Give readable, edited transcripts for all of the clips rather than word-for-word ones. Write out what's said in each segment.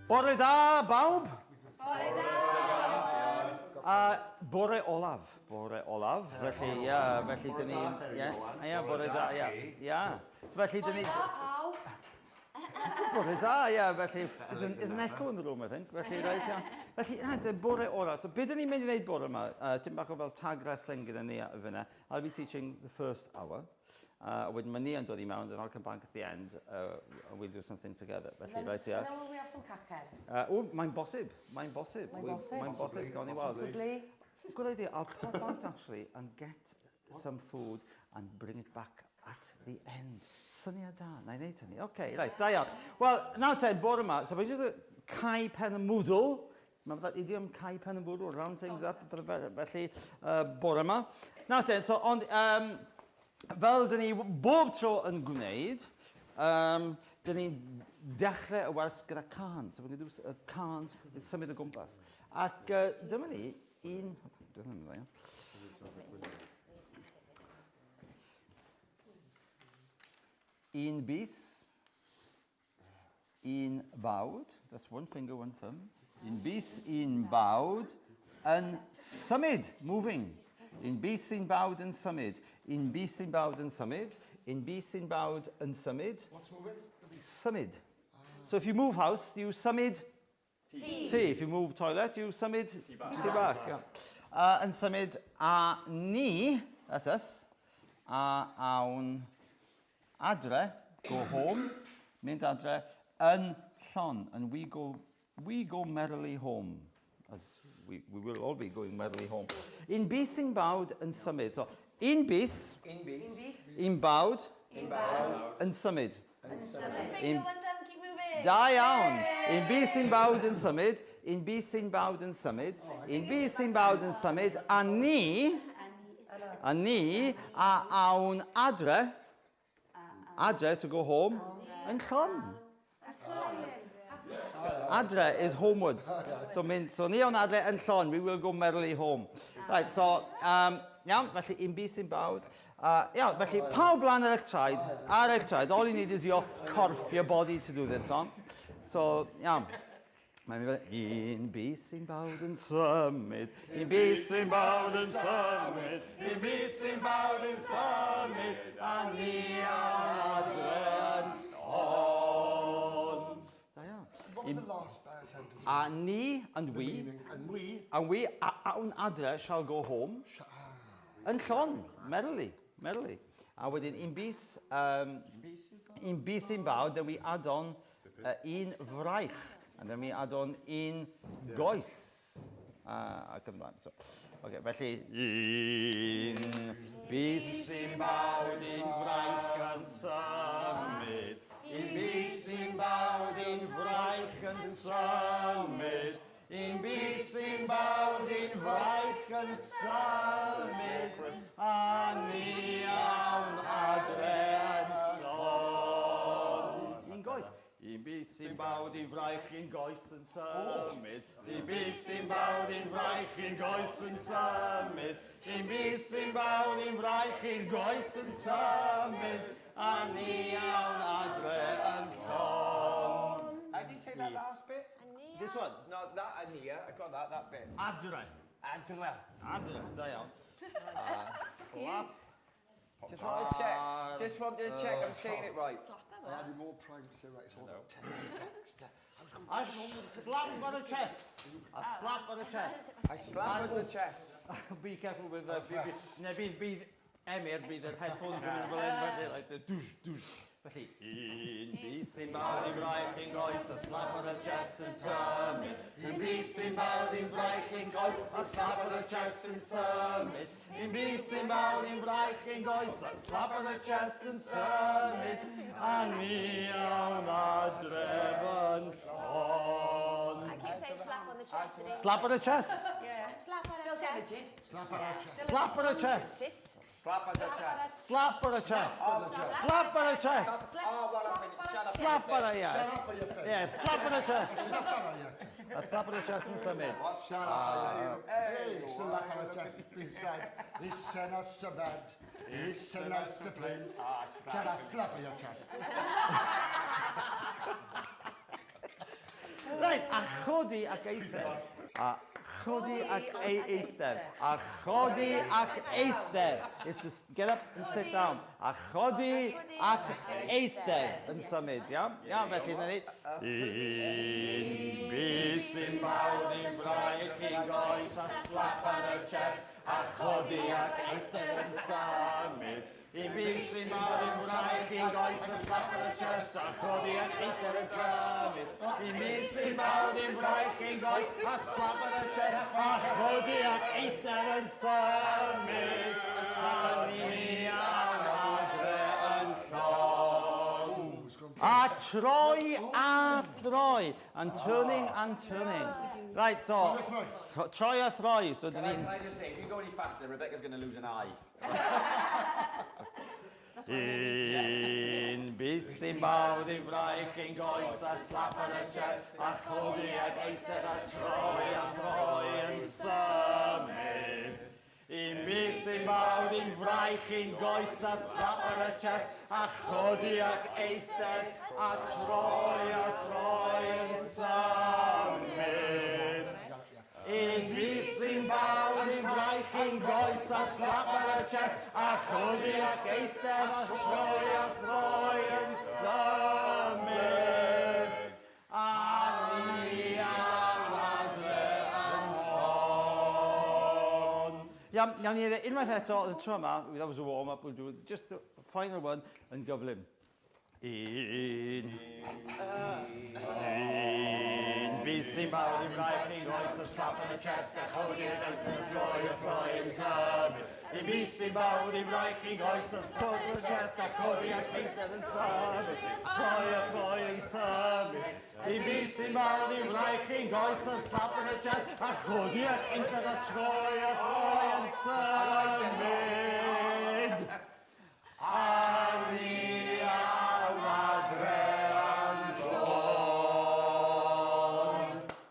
Bore da, bawb. Bore da. Bore olaf. Bore olaf. Felly, felly dyn ni... bore da, Felly dyn ni... Bore da, felly... There's an echo in the room, I think. Felly, right, Felly, bore olaf. So, beth dyn ni'n mynd i wneud bore yma? Dim bach o fel tag wrestling gyda ni fyna. I'll be teaching the first hour. Wedyn mae ni yn dod i mewn, and I'll come back at the end, and we'll do something together. Felly, right, And then will we have some cacen? Mae'n bosib. Mae'n bosib. Gawn ni weld. Possibly. Good idea. I'll pop out actually and get some food and bring it back at the end. Syniad da. Na i wneud hynny. Okay, right, da iawn. Well, now ten, bore yma. So if I just cau pen y mwdl, remember that idiom, cau pen y mwdl, round things up, felly bore yma. Now ten, so ond, fel dyn ni bob tro yn gwneud, dyn ni'n dechrau y wers gyda can. So we're going to do a can, symud y gwmpas. Ac dyma ni, un bis, un bawd, that's one finger, one thumb. Un bis, un bawd, yn symud, moving. Un bis, un bawd, yn symud. Un bis, un bawd, yn symud. Un bis, un bawd, yn symud. What's moving? Symud. So if you move house, you symud tea. If you move toilet, you symud tea bag. Yn symud a ni, that's us, a awn adre, go home, mynd adre, yn llon, and we go merrily home, as we will all be going merrily home. Un bis, un bawd, yn symud. So, un bis, un bawd, yn symud. Finger one thumb, keep moving. Da iawn. Un bis, un bawd, yn symud. Un bis, un bawd, yn symud. Un bis, un bawd, yn symud. A ni, a awn adre, to go home, yn llon. Adre is homewards. So ni awn adre yn llon, we will go merrily home. Right, so, iawn, felly un bis, un bawd. Iawn, felly pawb lan ar eich traed. All you need is your corff, your body to do this song. So, iawn. Mae'n mynd un bis, un bawd yn symud. Un bis, un bawd yn symud. Un bis, un bawd yn symud. A ni awn adre yn llon. Da iawn. What was the last sentence? A ni and we. And we awn adre shall go home. Yn llon, merrily. A wedyn un bis, un bawd, then we add on un fraich. And then we add on un goes. Ac yn blaen. So, okay, felly, un bis, un bawd, un fraich yn symud. Un bis, un bawd, un fraich yn symud. Un bis, un bawd, un fraich yn symud. A ni awn adre yn llon. Un goes. Un bis, un bawd, un fraich, un goes yn symud. Un bis, un bawd, un fraich, un goes yn symud. Un bis, un bawd, un fraich, un goes yn symud. A ni awn adre yn llon. How do you say that last bit? This one. No, that Ania. I got that bit. Adre. Da iawn. Slap. Just wanted to check I'm saying it right. I added more prime to say, right, it's all about text. A slap on the chest. A slap on the chest. I slap on the chest. Be careful with bydd Emyr, bydd yr headphones yn mynd fel un, like the douche. Felly, un bis, un bawd, un fraich, un goes, a slap on the chest yn symud. Un bis, un bawd, un fraich, un goes, a slap on the chest yn symud. Un bis, un bawd, un fraich, un goes, a slap on the chest yn symud. A ni awn adref yn llon. I keep saying slap on the chest. Slap on the chest. Yeah. Slap on the chest. Slap on the chest. Slap on the chest. Slap on the chest. Slap on the chest. Slap on the chest. Oh, well, I've been shut up. Slap on the chest. Shut up on your face. Yeah, slap on the chest. Slap on your chest. A slap on the chest yn symud. Shut up on your chest. Hey, slap on the chest. He said, listen us a bed. Listen us a place. Shut up, slap on your chest. Right, a chodi ac eistedd. A chodi ac eistedd. A chodi ac eistedd is to get up and sit down. A chodi ac eistedd yn symud, iawn? Iawn, felly, na ni. Un bus sy'n bawd i'n braich i'n goes a slap ar y chest. A chodi ac eistedd yn symud. Un bus sy'n bawd i'n braich i'n goes a slap ar y chest. A chodi ac eistedd yn symud. Un bus sy'n bawd i'n braich i'n goes a slap ar y chest. A chodi ac eistedd yn symud. A ni am adre yn llon. A troi a throi. And turning and turning. Right, so, troi a throi. So, Can I just say, if you go any faster, Rebecca's going to lose an eye. Un bus sy'n bawd i'n braich i'n goes a slap ar y chest. A chodi ac eistedd a troi a throi yn symud. Un bus sy'n bawd i'n braich i'n goes a slap ar y chest. A chodi ac eistedd a troi yn symud. Un bus sy'n bawd i'n braich i'n goes a slap ar y chest. A chodi ac eistedd a troi yn symud. A ni am adre yn llon. Iawn, ni unwaith eto, y tro yma, that was a warm-up, we'll do just the final one yn gyflym. Un bus sy'n bawd i'n braich i'n goes a slap ar y chest. A chodi ac eistedd a troi yn symud. Un bus sy'n bawd i'n braich i'n goes a slap ar y chest. A chodi ac eistedd yn symud. Troi yn symud. Un bus sy'n bawd i'n braich i'n goes a slap ar y chest. A chodi ac eistedd a troi yn symud. A ni am adre yn llon.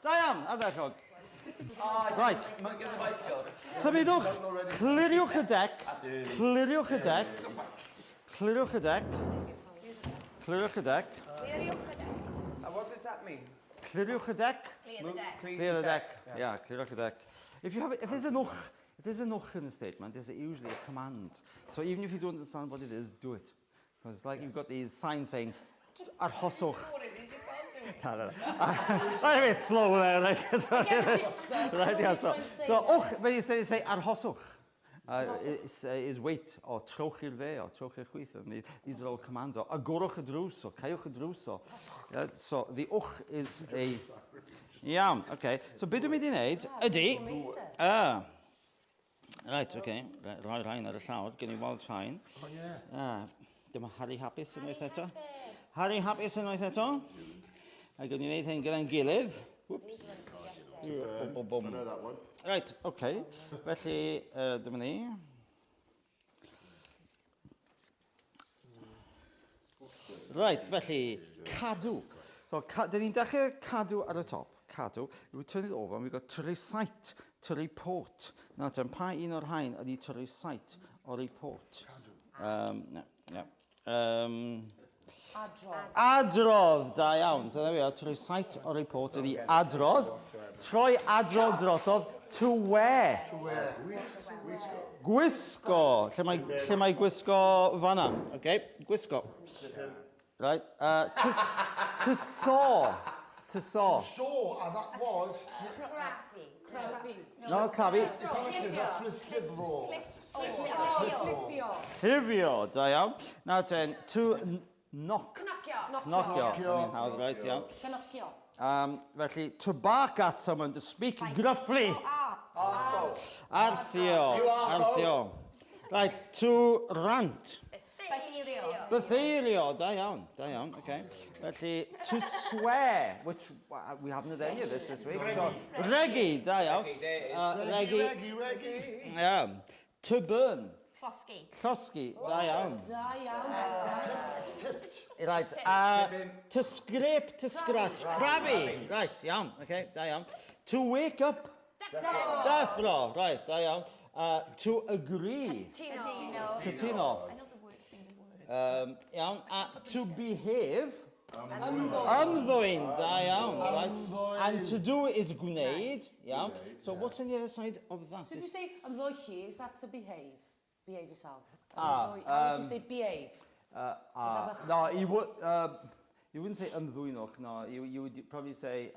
Da iawn, ardderchog. Right. Monkey on the bicycle. Symudwch, cliriwch y dec, cliriwch y dec, cliriwch y dec, cliriwch y dec, What does that mean? cliriwch y dec, Clear the deck. clear the deck. Yeah, cliriwch y dec. If there's an ewch in a statement, there's usually a command. So even if you don't understand what it is, do it. Because it's like you've got these signs saying, arhoswch. I'm a bit slow there, right? Right, yeah, so och, when you say arhoswch, is wait, or troch i'r fe, or troch i'r chwith. These are all commands. Or agorwch y drws, or caiwch y drws. So the och is a... Yeah, okay. So beth dwi'n mynd i wneud ydy... Right, okay. Rhoi rhain ar y llawr, gen i weld rhain. Dyma Harry hapus unwaith eto. Harry hapus unwaith eto. A gen i wneud hyn gyda'n gilydd. Whoops. Right, okay. Felly, dyma ni. Right, felly, cadw. So, dyn ni'n dechrau cadw ar y top. Cadw. We turn it over and we've got to recite, to report. Now, pa un o'r rhain ydy to recite or report? No. Adrodd, da iawn. So there we are, to recite or report ydy adrodd. Troi adrodd drosodd, to wear. Gwisgo. Lle mae gwisgo fanna? Okay, gwisgo. Right, to saw. To saw. So, and that was... No, Cavi. Llifio, da iawn. Now then, to knock. Knockio. I mean, how's right, yeah. Felly, to bark at someone, to speak gruffly. Arthio. Right, to rant. Bethurio, da iawn, okay. Felly, to swear, which we haven't had any of this week. So, regi, da iawn. Regi. Yeah. To burn. Llosgi, da iawn. Right, to scrape, to scratch. Crabby, right, iawn, okay, da iawn. To wake up. Deffro, right, da iawn. To agree. Catino. Iawn, to behave. Ymddwyn, da iawn. Right. Ymddwyn. And to do is gwneud, yeah. So what's on the other side of that? So if you say ymddochi, is that to behave? Behave yourself. Ah, How would you say behave? No, you wouldn't say ymddwynwch, no. You would probably say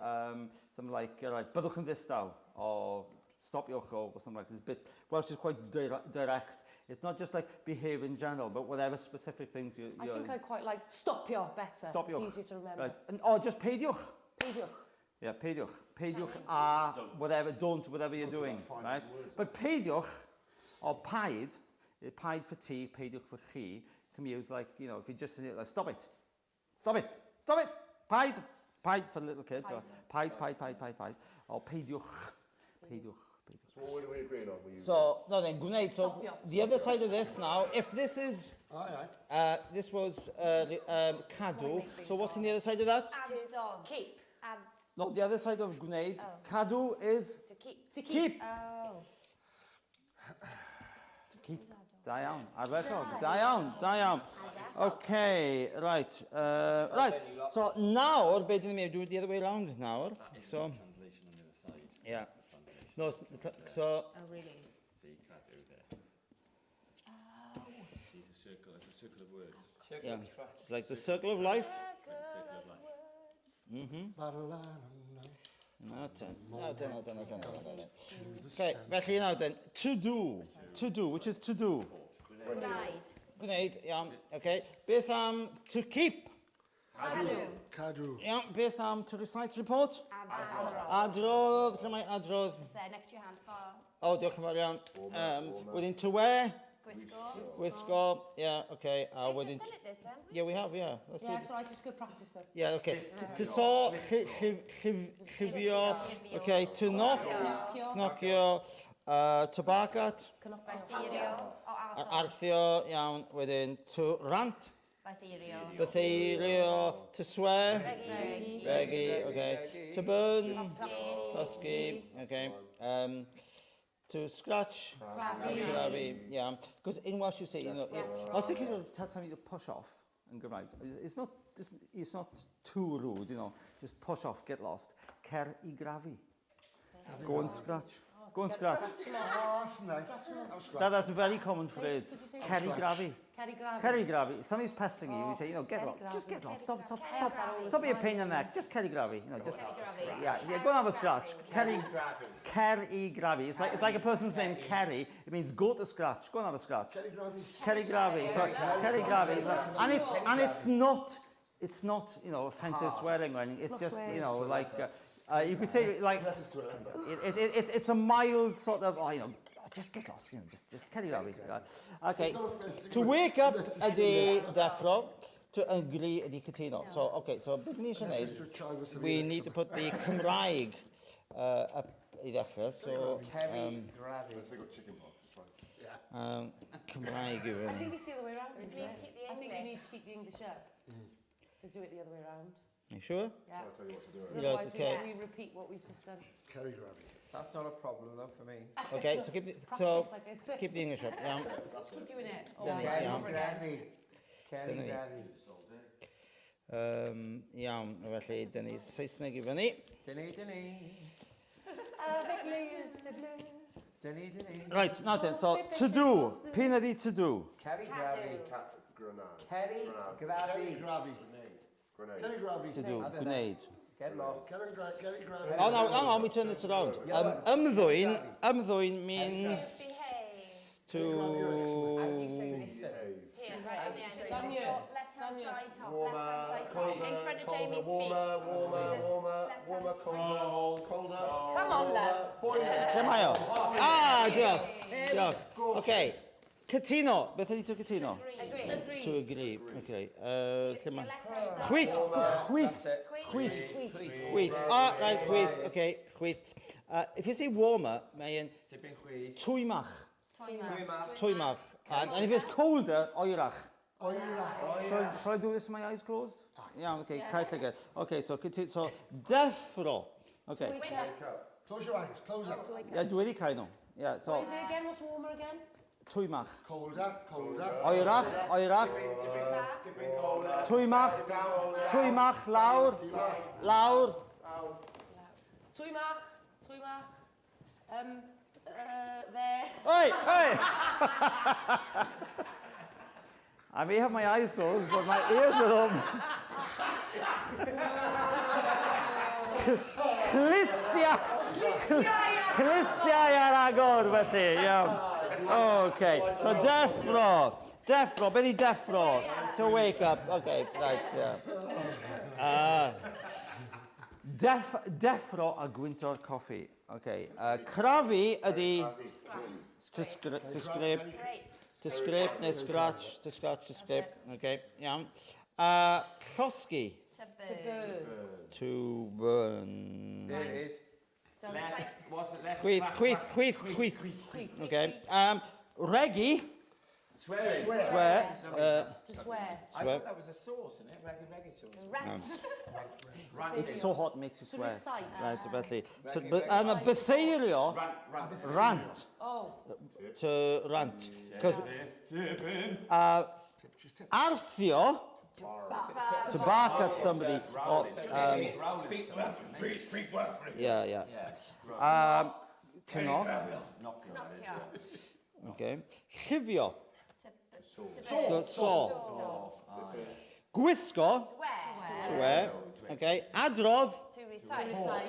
something like byddwch yn ddistaw, or stopiwch, or something like this. But Welsh is quite direct. It's not just like behave in general, but whatever specific things you're... I think I quite like stopio better. Stopio. It's easier to remember. Right. Or just peidiwch. Peidiwch. Yeah, peidiwch. Peidiwch whatever, don't, whatever you're doing, right? But peidiwch, or paid, paid for tea, peidiwch for chi, can be used like, you know, if you just say, like, stop it. Stop it. Stop it. Paid. Paid for little kids. Or paid. Or peidiwch. Peidiwch. So what are we agreeing on? So, no then, gwneud. So, the other side of this now, if this is, this was cadw, so what's on the other side of that? Keep. No, the other side of gwneud, cadw is To keep. to keep. Oh. To keep. Da iawn. Arfer, da iawn. Okay, right. Right, so nawr, be dyn ni'n do it the other way around nawr. So, yeah. No, so... Oh, really? See, cadw there. Oh. See, it's a circle of words. Yeah, it's like the circle of life. No. Okay, felly nawr then, to do, which is to do. Gwneud, iawn, okay. Beth am to keep? Cadw. Iawn, beth am to recite report? Adrodd, lle mae adrodd? It's there next to your hand. O, diolch yn fawr iawn. Wedyn to wear? Wisgo, yeah, okay. Wedyn... Yeah, we have, yeah. Let's do Yeah, it. so I just go practice them. Yeah, okay. To saw, llifio, okay. To knock, knockio, to bargat, arthio, iawn. Wedyn to rant, Bathyrio, to swear, regi, okay. To burn, dysgu, okay. To scratch, crafi, yeah. Because in Welsh you say, you know, I was thinking of something to push off in Cymraeg. It's not too rude, you know. Just push off, get lost. Cer I grafi. Go and scratch. Go and scratch. Oh, that's nice. That's a very common phrase. Cer I grafi. Cer I grafi. Somebody's pestering you. You say, you know, get lost. Just get lost. Stop being a pain in the neck. Just cer I grafi. You know, just yeah. Go and have a scratch. Cer I grafi. It's like a person's name Kerry. It means go to scratch. Go and have a scratch. Cer I grafi. So cer I grafi. And it's not you know offensive swearing or anything. It's just you know like. You could say like it's a mild sort of you know just get lost you know just carry on. Okay, to wake up a day deffro to agree a cytuno. So okay, so beth ni eisiau neud, we need to put the Cymraeg up I ddechrau. So Unless they got chicken pox, it's fine. Cymraeg yw I hyn. think it's the other way around. You need to keep the I think you English. need to keep the English up to do it the other way around. You sure? Yeah. I'll tell you what to do. Yeah, Otherwise, okay. we repeat what we've just done. Kerry Gravy. That's not a problem though for me. Okay, so Practice like this. keep the English up. Yeah. Keep doing it. Kerry Yeah. Gravy. Kerry Dyna ni. Gravy. Iawn, felly, dyn ni Saesneg I fyny. Dynny. Right, now then, so to do. Pyn ydi to do. Kerry Gravy. Grenade. Kerry Kerry Gravy. Gravy. Grenade. Kerry Gravy. To do, gwneud. Get lost. Kerry Gravy. Oh, no, hang on, we turn this around. Ymddwyn means to... How do you say listen? It's on you. Left-hand side top. Warmer, Left-hand side top. In colder, front of colder, Jamie's feet. warmer, colder, Come on, love. boiling. Lle mae o? Diolch. Okay. Cytuno. Beth ydi to cytuno? Agree. To agree. Okay. Lle mae... Chwith. Chwith. Ah, right, chwith. Okay, chwith. If you say warmer, mae yn Tipyn chwith. twymach. Twymach. Twymach. And if it's colder, oerach. Oerach. Shall I do this with my eyes closed? Yeah, okay, cael llygad. Okay, so deffro. Okay. Close your eyes. Close them. Yeah, dwi wedi cael nhw. Yeah, so What is it again? What's warmer again? Twymach. Colder, colder. Oerach, oerach. Twymach, twymach, lawr, lawr. Twymach. There. Oi, oi! I may have my eyes closed, but my ears are open. Clistia ar agor, felly, iawn. Okay, so Defro, beth i Defro? To wake up, okay, right, yeah. Defro a gwynto'r coffi, okay. Crafi ydi, to scrape, neu scratch, to scrape, okay, iawn. Llosgi, To burn. to burn. There it is. Chwith, okay. Regi, Swearing. swear, To swear. I thought that was a sauce, isn't it? Reggae sauce. Rant. it's so hot it makes you To swear. recite. Right, felly. And a bytheirio, rant, Oh. to rant. Because arthio, to bark at somebody. Or, Speak worthily. yeah. To knock, okay. Llifio, to saw. Gwisgo, to wear, okay. Adrodd,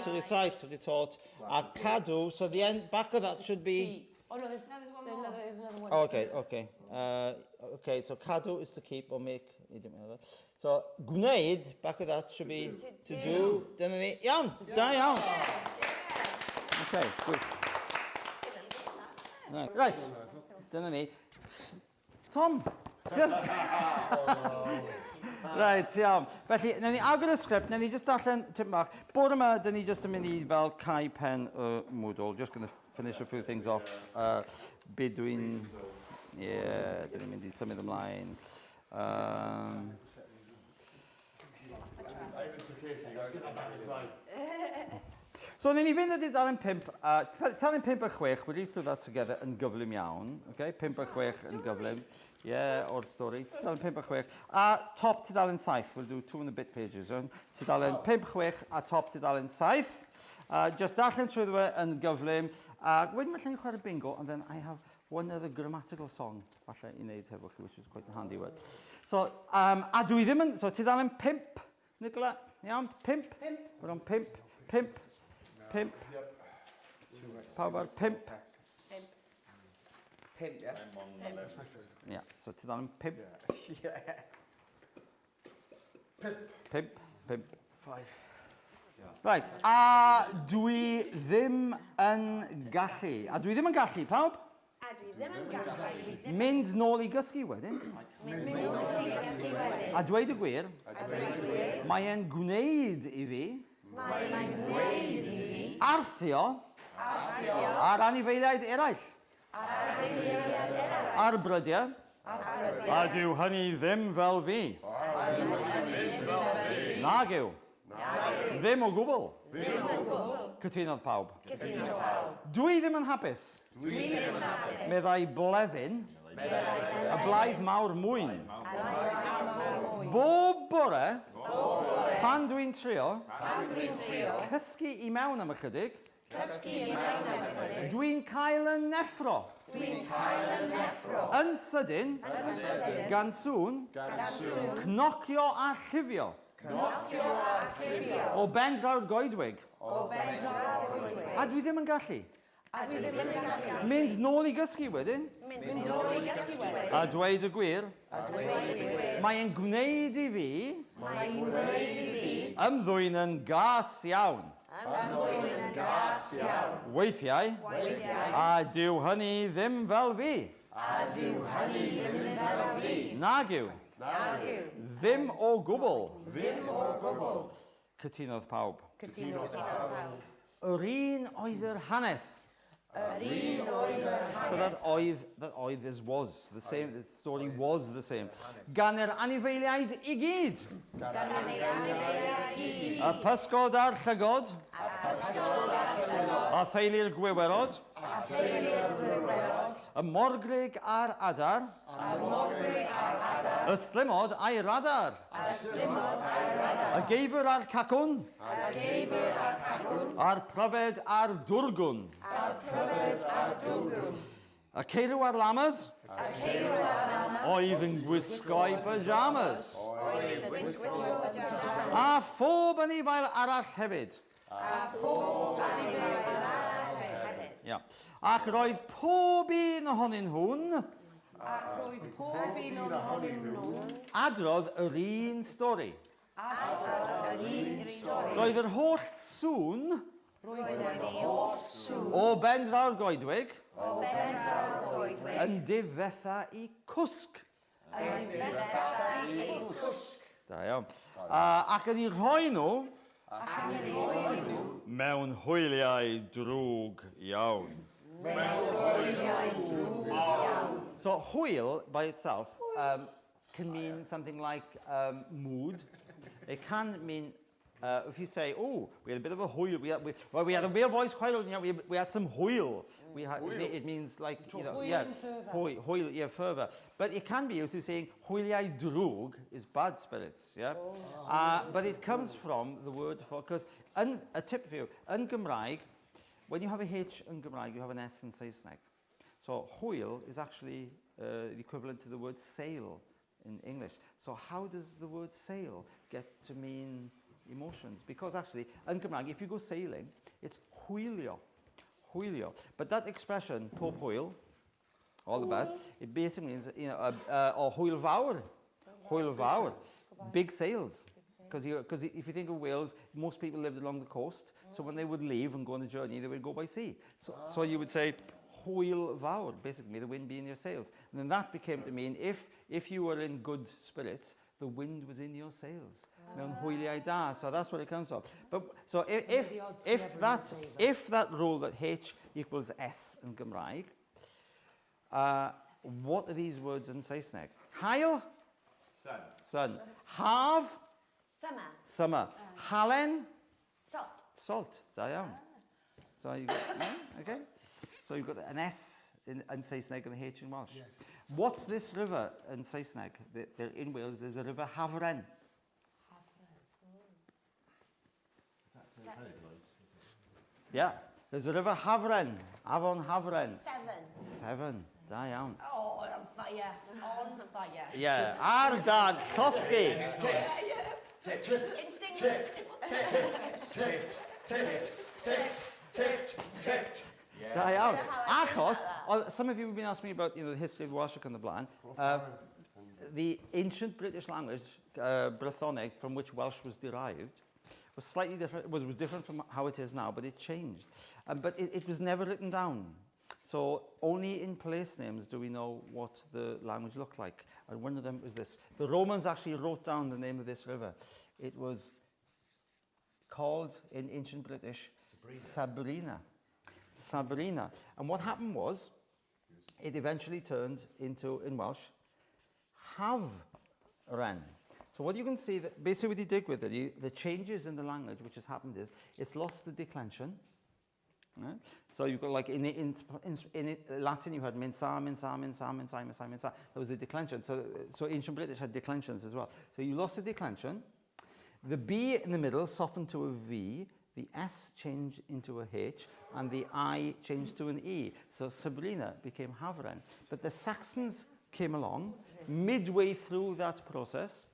to recite, to be taught. A cadw, so the end, back of that should be... Oh no, there's one more. There's another one. Oh, okay. Okay, so cadw is to keep or make. So, gwneud, back of that should be to do. Dyna ni. Iawn, da iawn. Okay, good. Right, dyna ni. Tom, script. Right, iawn. Felly, newn ni agor y sgript, newn ni just darllen tip bach. Bore yma, dyn ni just yn mynd i fel cau pen y Moodle. Just going to finish a few things off. Be dwi'n... Yeah, dyn ni'n mynd i symud ymlaen. So, newn ni fynd o dudalen 5, tudalen 5 a 6, we read through that together yn gyflym iawn, okay? 5 a 6 yn gyflym. Yeah, old story. Tudalen 5 a 6. A top tudalen 7, we'll do 2 and a bit pages. Tudalen 5 a 6 a top tudalen 7. Just darllen trwy fe yn gyflym. Wedyn mae'n llyn chwarae bingo, and then I have one other grammatical song, falle i wneud hefo chi, which is quite a handy word. So, a dwi ddim yn, so tudalen 5, Nicola, iawn, 5? We're on 5. Pawb ar 5. Pimp, yeah? Yeah, so tudalen 5. Yeah. 5. 5. Right, a dwi ddim yn gallu. A dwi ddim yn gallu, pawb? A dwi ddim yn gallu. Mynd nôl i gysgu wedyn. Mynd nôl i gysgu wedyn. A dweud y gwir. Mae e'n gwneud i fi. Mae'n gwneud i fi. Arthio. Ar anifeiliaid eraill. Arbrydiau. A dyw hynny ddim fel fi. Nag yw. Ddim o gwbl. Cytunodd pawb. Dwi ddim yn hapus. Meddai bleddyn. Y blaidd mawr mwyn. Bob bore. Pan dwi'n trio. Cysgu i mewn am ychydig. Dwi'n cael yn neffro. Yn sydyn. Gan sŵn. Cnocio a llifio. O ben draw'r goedwig. A dwi ddim yn gallu. Mynd nôl i gysgu wedyn. A dweud y gwir. Mae e'n gwneud i fi. Ymddwyn yn gas iawn. Weithiau. A dyw hynny ddim fel fi. Nag yw. Ddim o gwbl. Cytunodd pawb. Yr un oedd yr hanes. So that oedd is was the same. The story was the same. Gan yr anifeiliaid i gyd. Y pysgod a'r llygod. A theulu'r gwiwerod. Y morgrig ar adar. Y slymod a'i radar. Y geifr ar cacwn. A'r pryfed ar dwrgwn. Y ceirw ar lamas. Oedd yn gwisgo'i pyjamas. A phob yn ifael arall hefyd. Yeah. Ac roedd pob un ohonyn nhw'n adrodd yr un stori. Roedd yr holl sŵn o ben draw'r goedwig yn difetha I cwsg. Da iawn. Ac yn ei rhoi nhw mewn hwyliau drwg iawn. So hwyl by itself can mean something like mood. It can mean if you say, oh, we had a bit of a hwyl, we had a real voice quite old, we had some hwyl. It means like, hwyl, yeah, fervor. But it can be used to saying hwyliau drwg is bad spirits, yeah? But it comes from the word for, because a tip for you, in Cymraeg, when you have a H in Cymraeg, you have an S in Saesneg. So hwyl is actually the equivalent to the word sail in English. So how does the word sail get to mean emotions? Because actually, in Cymraeg, if you go sailing, it's hwylio. Hwylio. But that expression, pob hwyl, all the best, it basically means, or hwyl fawr. Hwyl fawr. Big sails. Because if you think of Wales, most people lived along the coast, so when they would leave and go on a journey, they would go by sea. So you would say, hwyl fawr, basically, the wind being your sails. And then that became to mean, if you were in good spirits, the wind was in your sails. Mewn hwyliau da, so that's where it comes from. But so if that rule that H equals S in Cymraeg, what are these words in Saesneg? Haul? Sun. Haf? Summer. Halen? Salt. Da iawn. So you got, okay. So you've got an S in Saesneg and a H in Welsh. Yes. What's this river in Saesneg? In Wales, there's a river Hafren. Yeah, there's a river Hafren. Avon Hafren. 7. Da iawn. Oh, on fire. On fire. Yeah, ar dad, llosgi. Da iawn. Achos, some of you have been asking me about the history of Welsh ac yn y blaen. The ancient British language, Brythoneg, from which Welsh was derived, was slightly different. Was different from how it is now, but it changed. But it was never written down. So only in place names do we know what the language looked like. And one of them was this. The Romans actually wrote down the name of this river. It was called in ancient British Sabrina. Sabrina. And what happened was, it eventually turned into, in Welsh, Hafren. So what you can see, that basically what you dig with it, the changes in the language which has happened is, it's lost the declension. Right? So you've got like in Latin you had mensa. That was the declension. So ancient British had declensions as well. So you lost the declension. The B in the middle softened to a V. The S changed into a H, and the I changed to an E. So Sabrina became Hafren. But the Saxons came along midway through that process,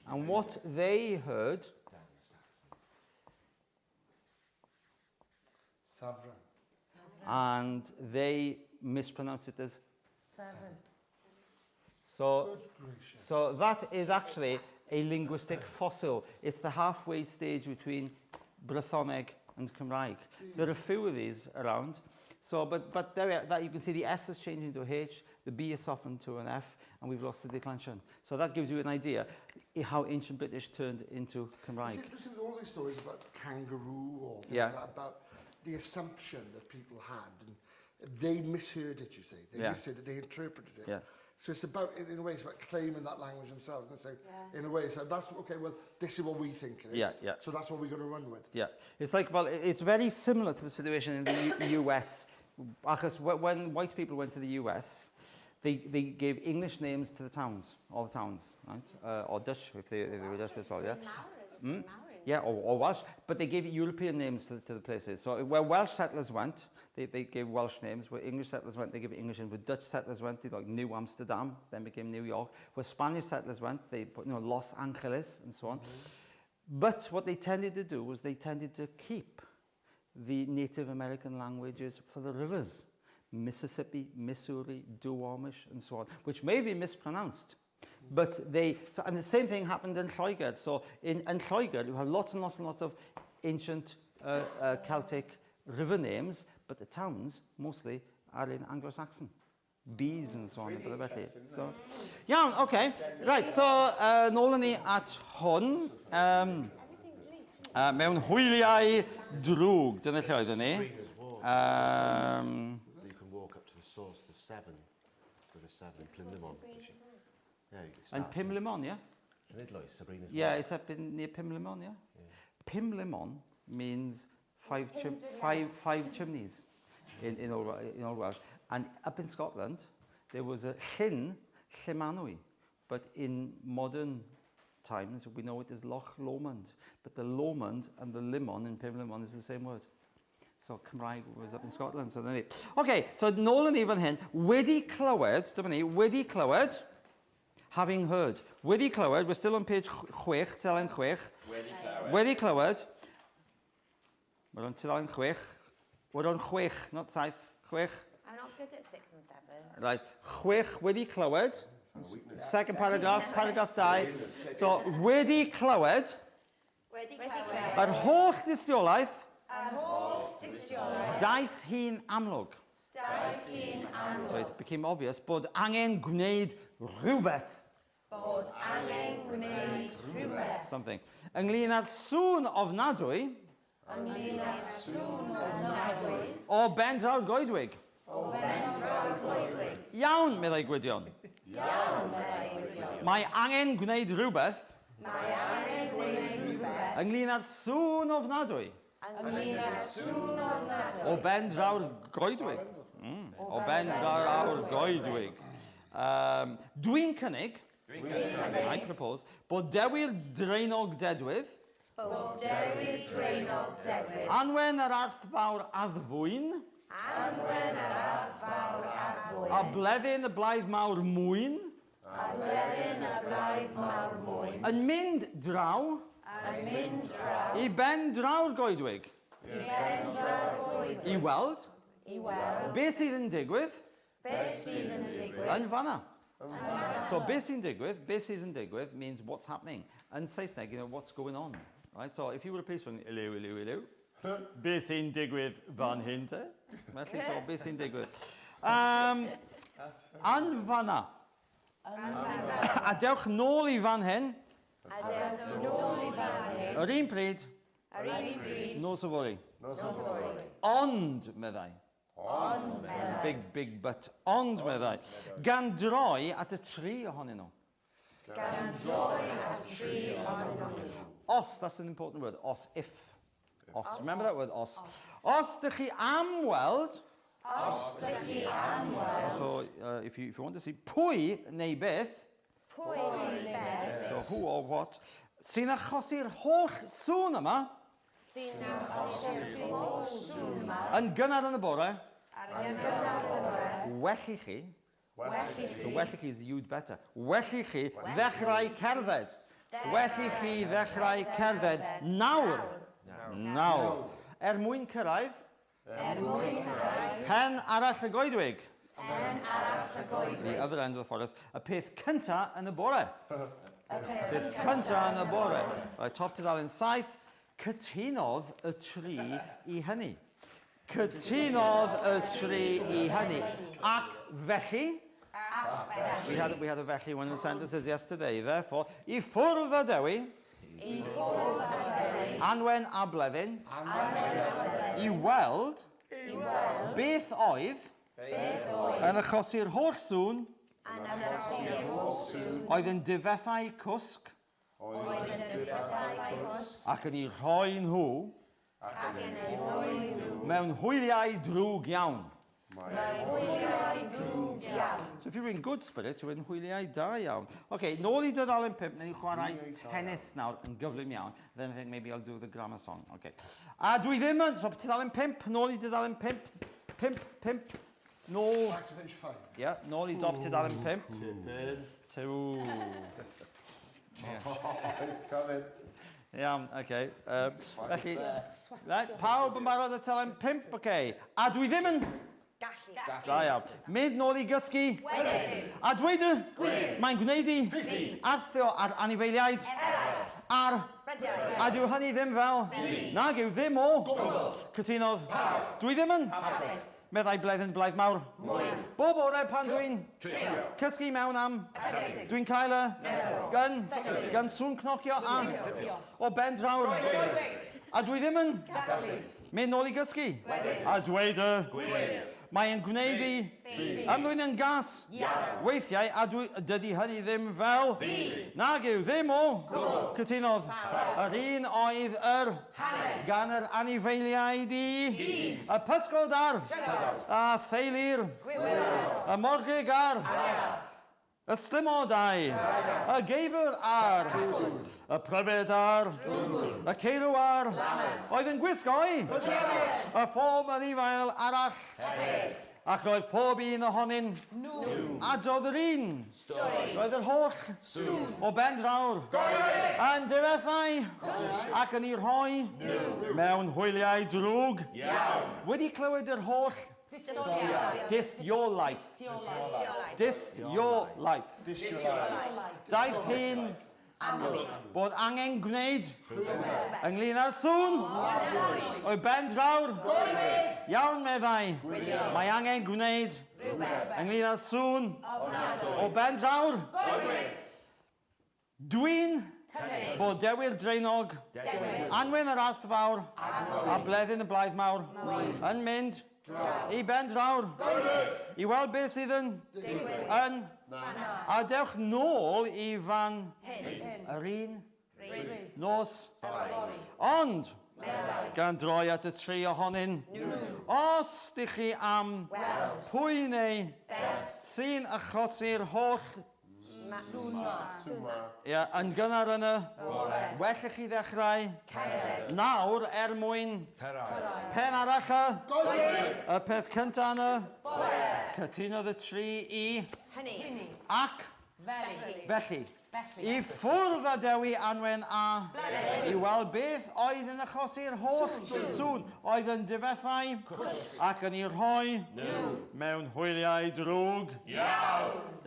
and what they heard... And they mispronounced it as 7. So that is actually a linguistic fossil. It's the halfway stage between Brythoneg and Cymraeg. So there are a few of these around. So, but there that you can see the S is changing to a H, the B is softened to an F, and we've lost the declension. So that gives you an idea how ancient British turned into Cymraeg. Is it all these stories about kangaroo or things like that, about the assumption that people had, and they misheard it, you say. They misheard it, they interpreted it. Yeah. So it's about, in a way, it's about claiming that language themselves. And so, in a way, so that's, okay, well, this is what we think it is. So that's what we're going to run with. Yeah. It's like, well, it's very similar to the situation in the US Because when white people went to the US, they gave English names to the towns, all the towns, right? Or Dutch, if they were Dutch as well, yeah? Maori. Yeah, or Welsh, but they gave European names to the places. So where Welsh settlers went, they gave Welsh names. Where English settlers went, they gave English names. Where Dutch settlers went, they like New Amsterdam, then became New York. Where Spanish settlers went, they put, Los Angeles and so on. But what they tended to do was they tended to keep the Native American languages for the rivers. Mississippi, Missouri, Duwamish, and so on, which may be mispronounced. But and the same thing happened in Lloegr. So in Lloegr, you have lots and lots and lots of ancient Celtic river names, but the towns mostly are in Anglo-Saxon. Bees and so on. Really so, yeah, okay. Right, so nôl ni at hwn. Mewn hwyliau drwg, dyna lle oeddwn ni. You can walk up to the source, the Severn, with a Severn, Plymlimon. Yeah, And Pimlimon, yeah? Sabrina's Yeah, it's up near Pimlimon, yeah? Pimlimon means five chimneys in Old Welsh. And up in Scotland, there was a llyn Llymanwy. But in modern times, we know it as Loch Lomond. But the Lomond and the Limon in Pimlimon is the same word. So Cymraeg was up in Scotland. So then okay, so nôl yn ni fan hyn. Wedi clywed, dyma ni, wedi clywed, having heard. Wedi clywed, we're still on page 6, tudalen 6. Wedi clywed. We're on tudalen 6. We're on 6, not 7. 6. I'm not good at 6 and 7. Right, 6 wedi clywed. Second paragraph, paragraph 2. So, wedi clywed. Wedi clywed. Yr holl dystiolaeth. Yr holl dystiolaeth. Daeth hi'n amlwg. Daeth hi'n amlwg. So it became obvious bod angen gwneud rhywbeth. Bod angen gwneud rhywbeth. Something. Ynglyn â'r sŵn ofnadwy. Ynglyn â'r sŵn ofnadwy. O bendrawd goedwig. O bendrawd goedwig. Iawn, meddai Gwydion. Iawn, meddai Gwydion. Mae angen gwneud rhywbeth. Mae angen gwneud rhywbeth. Ynglyn â'r sŵn ofnadwy. Ynglyn â'r sŵn ofnadwy. O bendrawd goedwig. O bendrawd goedwig. Dwi'n cynnig. I propose. Bod dewir dreinog dedwydd. Bod dewir dreinog dedwydd. Anwen yr arth fawr addfwyn. Anwen yr arth fawr addfwyn. A bleddyn y blaidd mawr mwyn. A bleddyn y blaidd mawr mwyn. Yn mynd draw. Yn mynd draw. I ben draw'r goedwig. I ben draw'r goedwig. I weld. I weld. Beth sydd yn digwydd. Beth sydd yn digwydd. Yn fanna. So beth sy'n digwydd means what's happening. Yn Saesneg, what's going on. Right? So if you were a policeman, hello. Beth sy'n digwydd fan hyn te? Felly, so beth sy'n digwydd. Yn fanna. A dewch nôl I fan hyn. A dewch nôl I fan hyn. Yr un pryd. Yr un pryd. No safori. No safori. Ond, meddai. Ond, meddai. Big but. Ond, meddai. Gan droi at y tri ohonyn nhw. Gan droi at y tri ohonyn nhw. Os, that's an important word. Os, if. Os. Remember that word, os. Os dych chi am weld. Os dych chi am weld. So, if you want to see, pwy neu beth. Pwy neu beth. So, who or what. Sy'n achosi'r holl sŵn yma. Sy'n achosi'r holl sŵn yma. Yn gynnar yn y bore. Yn gynnar y bore. Well I chi. Welly So well I chi is you'd better. Well I chi ddechrau cerdded. Well I chi ddechrau cerdded. Nawr. Mwyn cyrraedd. Mwyn cyrraedd. Pen arall y goedwig. Pen arall y goedwig. The other end of the forest. Y peth cynta yn y bore. Y peth Cynta yn y bore. Right, top tudalen 7. Cytunodd y tri I hynny. Cytunodd y tri I hynny. Ac felly, we had a felly one of the sentences yesterday, therefore, I ffwrdd y dewi, Anwen a bleddyn, I weld, beth oedd, yn achosi'r holl sŵn, oedd yn difethau cwsg, ac yn ei rhoi nhw mewn hwyliau drwg iawn. Mae'n hwyliau drwg iawn. So if you're in good spirits, you're in hwyliau da iawn. Okay, nôl I dydalen 5, neu chwarae tennis nawr yn gyflym iawn. Then I think maybe I'll do the grammar song. Okay. A dwi ddim yn, so dydalen 5, nôl I dydalen 5, 5, nôl. Back to page 5. Yeah, nôl I dop dydalen 5. Tipyn. Two. It's coming. Iawn, okay. Felly, right, pawb yn barod y talen 5, okay. A dwi ddim yn... Gallu. Da iawn. Mynd nôl I gysgu. Wedyn. A dweud y... Mae'n gwneud I... Arthio ar anifeiliaid. Ar... Rediad. A dyw hynny ddim fel... Nag yw ddim o... Cytunodd. Dwi ddim yn... Meddai bleddyn blaid mawr. Bob ore pan dwi'n... Cysgu mewn am... Dwi'n cael y... Gan sŵn cnocio am... O ben drawr. A dwi ddim yn... Mynd nôl I gysgu. A dweud y... Mae'n gwneud I... Ymddwyn yn gas. Weithiau, a dydy hynny ddim fel... Nag yw ddim o... Cytunodd. Yr un oedd yr... Gan yr anifeiliaid I... Y pysgod ar... A theulu'r... Y morgig ar... Y slymodau... Y geifr ar... Y pryfed ar... Y ceirw ar... Oedd yn gwisgoi... Y ffom yn ifael arall... Ac roedd pob un ohonyn... Adrodd yr un... Roedd yr holl... O ben drawr... Yn difethau... Ac yn ei rhoi... Mewn hwyliau drwg... Wedi clywed yr holl... Dist your life. Dist your life. Daeth hyn... Bod angen gwneud... Ynglyn â'r sŵn... O'i ben drawr... Iawn meddai... Mae angen gwneud... Ynglyn â'r sŵn... O ben drawr... Dwi'n... Bod dewyr dreinog... Anwen yr arthfawr... A bleddyn y blaid mawr... Yn mynd... I ben drawr... I weld beth sydd yn... Yn... A dewch nôl I fan... Yr un... Nos... Ond... Gan droi at y tri ohonyn... Os dych chi am... Pwy neu... Sy'n achosi'r holl... Ia, yn gynnar yn y... Well chi ddechrau... Nawr mwyn... Pen arall y... Y peth cynta yn y... Cytunodd y tri I... Hynny. Ac... Felly. I ffwrdd a dewi anwen a... I weld beth oedd yn achosi'r holl sŵn. Oedd yn difethau... Ac yn ei rhoi... Mewn hwyliau drwg.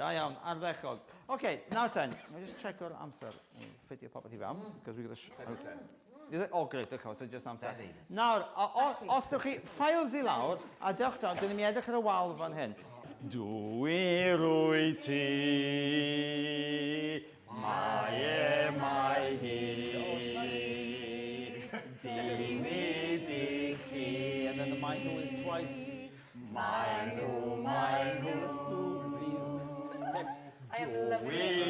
Da iawn, ardderchog. Okay, now then, let me just check our amser. Ffitio popeth I fewn, because we've got a... Is it? Oh, great, okay, so just amser. Nawr, os dych chi ffiles I lawr, a dewch da, dyn ni'n edrych ar y wal fan hyn. Dwi rwy ti, mae hi, di chi, and then the minor is twice. Minor, let's do these hips. I have lovely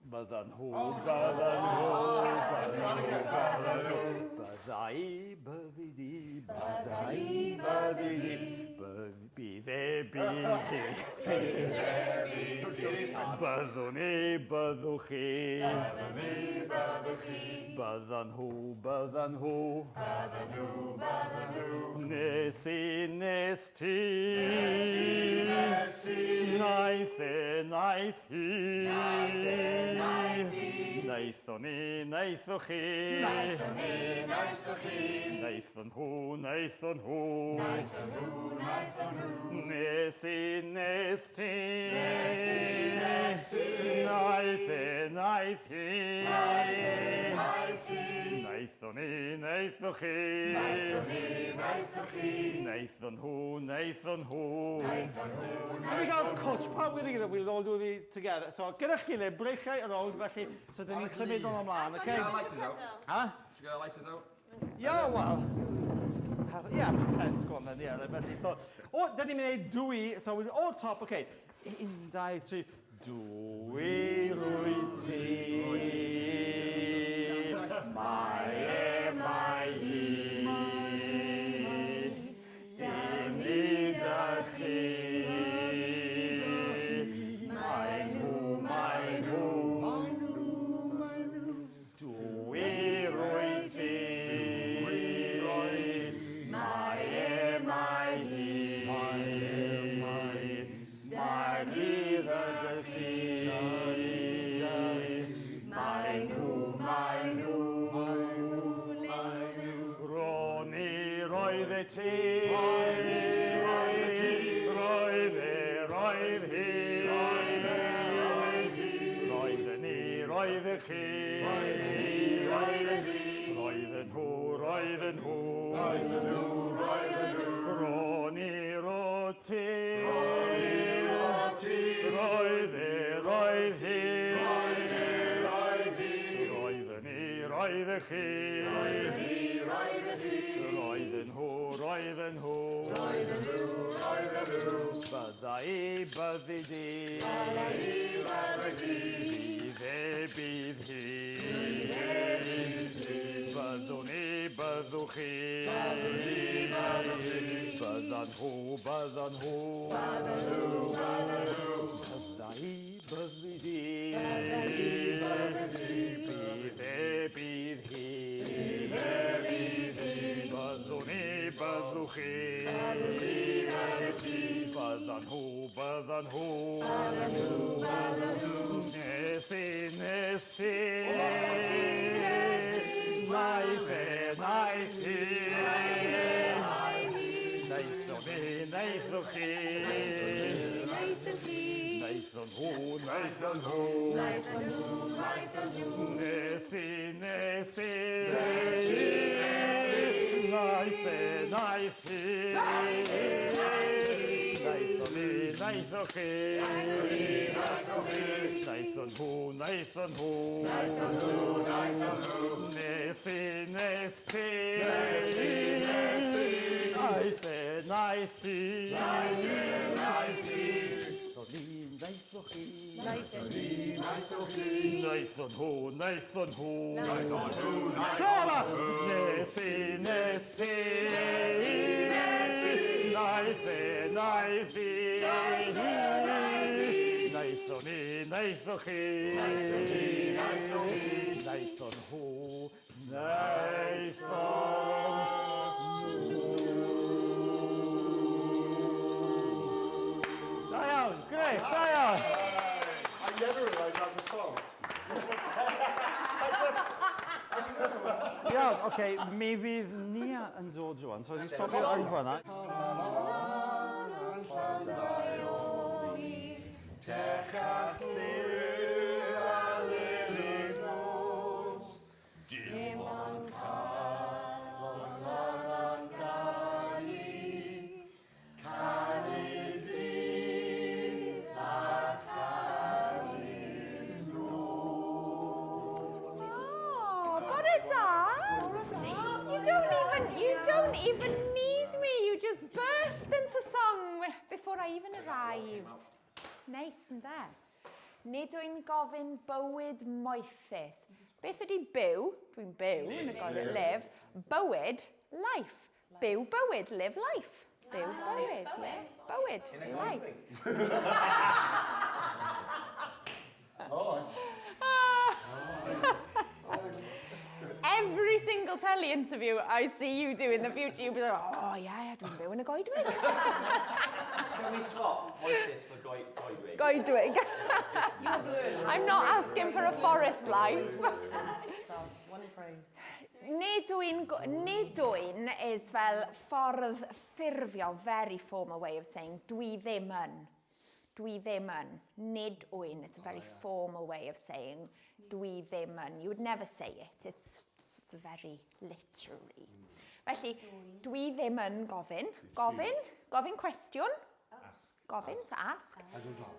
Byddwn nhw, byddai byddi di, Bydd e bydd hi. Byddwn e byddwch chi. Byddan nhw. Nes i nes ti. Naeth e naeth hi. Naethon ni naethoch chi. Naethon nhw. Nes i nes ti. Naeth e naeth hi. Naethon ni naethoch chi. Naethon nhw. Can we go coach? Pawb wedi gyda, we'll all do it together. So, gyda'r gilydd, breichiau ar ôl, felly, so dyn ni'n symud o'n ymlaen, okay? Lighters out. Huh? Should we get our lighters out? Yeah, well, yeah, pretend, go on then, yeah, felly, so, o, dyn ni'n mynd dwi, so we're all top, okay, 1, 2, 3, dwi rwy ti, mai hi, dim i dy chi, mai nhw, dwi rwy ti, mai hi, mai fydd dy chi, mai nhw, Roni roedd e ti, roedd hi, roedden ni, roedd y chi, roedden nhw, Roni ro ti, roedd hi, roedden ni, roedd y chi, roedden nhw, bydda i byddi di, bydd e bydd hi, byddwn i byddwch chi, byddan nhw, bydda i byddi di, bydd e bydd hi, byddwn i byddwch chi, byddan nhw, nes i, naeth e naeth hi, naethon ni naethoch chi, naethon nhw, nes i, naeth e naeth hi, naethon ni naethoch chi, naethon nhw, nes i, naeth e naeth hi, naethon nhw, Tala! Nes i, naeth hi, naethon ni, naethoch chi, naethon nhw, Da iawn, grêt, da iawn. I never realised that was a song. Iawn, oce, mi fydd Nia yn dod rwan, so ni'n stopio yn fan'na. Dim ond You don't even need me. You just burst into song before I even arrived. Nice, ynde? Nid dwi'n gofyn bywyd moethus. Beth ydy byw? Dwi'n byw yn y gogledd. Live. Bywyd, life. Byw bywyd, live life. Byw bywyd, ie. Bywyd, life. Every single telly interview I see you do in the future, you'll be like, oh yeah, dwi'n byw yn y goedwig. Can we swap voices for goedwig? Goedwig. I'm not asking for a forest life. So, one phrase. Nid wy'n is fel ffordd ffurfio, very formal way of saying dwi ddim yn. Dwi ddim yn. Nid wy'n, it's a very formal way of saying dwi ddim yn. You would never say it, it's very literary. Felly, dwi ddim yn gofyn. Gofyn cwestiwn. Gofyn, to ask.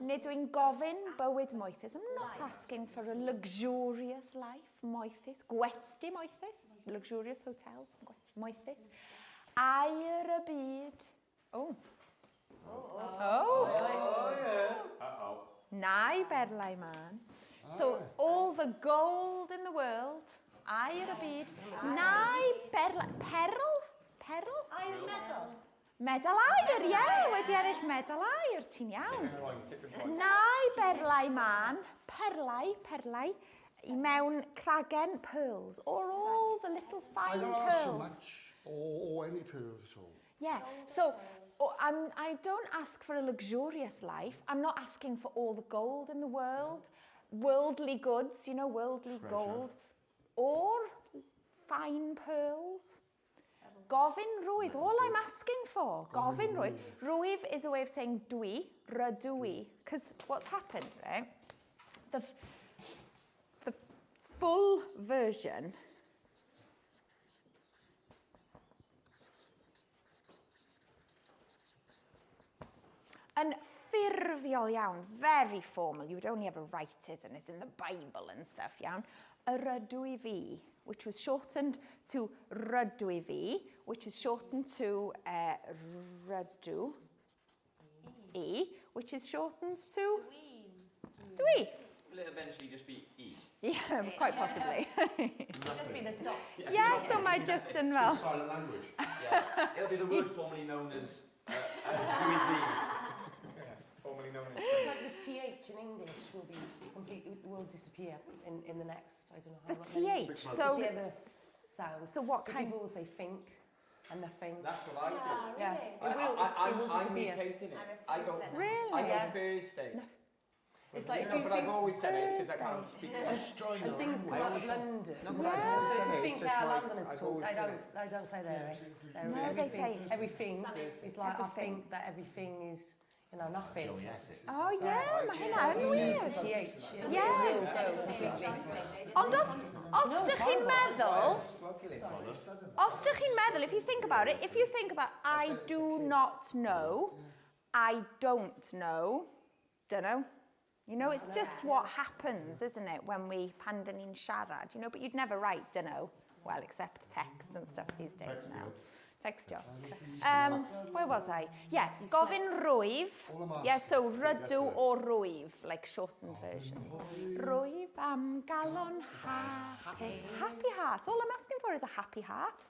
Nid wy'n gofyn bywyd moethus. I'm not asking for a luxurious life, moethus. Gwesti moethus. Luxurious hotel, moethus. Air y byd. Oh. Nai berlau man. So, all the gold in the world. Air y byd. Nai berlau... Perl? Air medal. Medal air, ie, wedi ennill medal air, ti'n iawn. Nai berlau man, perlau, I mewn cragen pearls, or all the little fine I don't pearls. ask so much, or any pearls at all. Yeah, so I don't ask for a luxurious life. I'm not asking for all the gold in the world, worldly goods, you know, worldly gold, or fine pearls. Gofyn rwydd, all I'm asking for, gofyn rwydd. Rwydd is a way of saying dwi, rydw I. Because what's happened, right? The full version yn ffurfiol iawn, very formal. You would only ever write it and it's in the Bible and stuff, iawn. Y rydw I fi, which was shortened to rydw I fi, which is shortened to rydw I, which is shortened to dwi. Will it eventually just be E? Yeah, quite possibly. Just be the dot. Yeah, so my just yn fel. Silent language. Yeah, it'll be the word formerly known as Formerly known as... It's like the TH in English will disappear in the next, I don't know how The many. TH, so, Yeah, the sounds. so what kind? People will say think and nothing. That's what I do. Yeah, it will I'm disappear. mutating it. I go Really? Yeah. Thursday. It's like if No, you but think I've always done it because I can't speak. and things come out of London. No, but I've always So done if it. you It's think just our like, Londoners I've talk, always done it. they don't say their X. They're No, they say everything. It's like I everything. think that everything is, you know, nothing. Oh yeah, mae hynna'n weird. TH. Yeah. It will go completely. Ond os dych chi'n meddwl, os dych chi'n meddwl, if you think about it, if you think about I do not know, I don't know, dunno. You know, it's just what happens, isn't it, when pan dyn ni'n siarad, you know, but you'd never write dunno, well, except text and stuff these days now. Textio. Where was I? Yeah, gofyn rwyf. Yeah, so rydw o rwyf, like shortened version. Rwyf am galon hapus. Happy heart. All I'm asking for is a happy heart.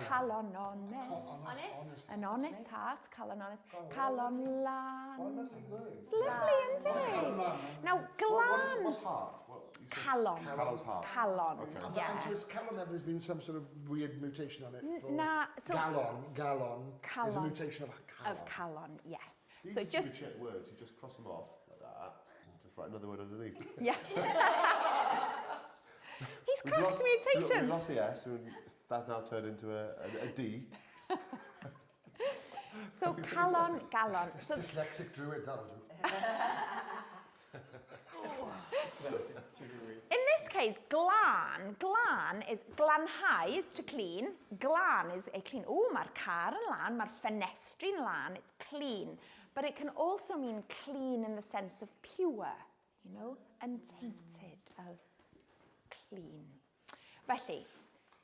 Calon honest. An honest heart. Calon honest. Calon lan. It's lovely, isn't it? Now, glan. What's heart? Calon. Calon's heart. Calon, yeah. And so is Calon, there's been some sort of weird mutation on it. for Nah, so... Gallon is a Calon. mutation of Calon. Of calon, yeah. It's So easy just... to check words, you just cross them off like that, and just write another word underneath. Yeah. He's We've cracked lost mutations. the S, and that's now turned into a D. So calon, gallon. So Dyslexic druid, that'll do. in this case, glan is glanhau is to clean. Glan is a clean. Oh, mae'r car yn lan, mae'r ffenestri'n lan. It's clean, but it can also mean clean in the sense of pure, you know, untainted, clean. Felly,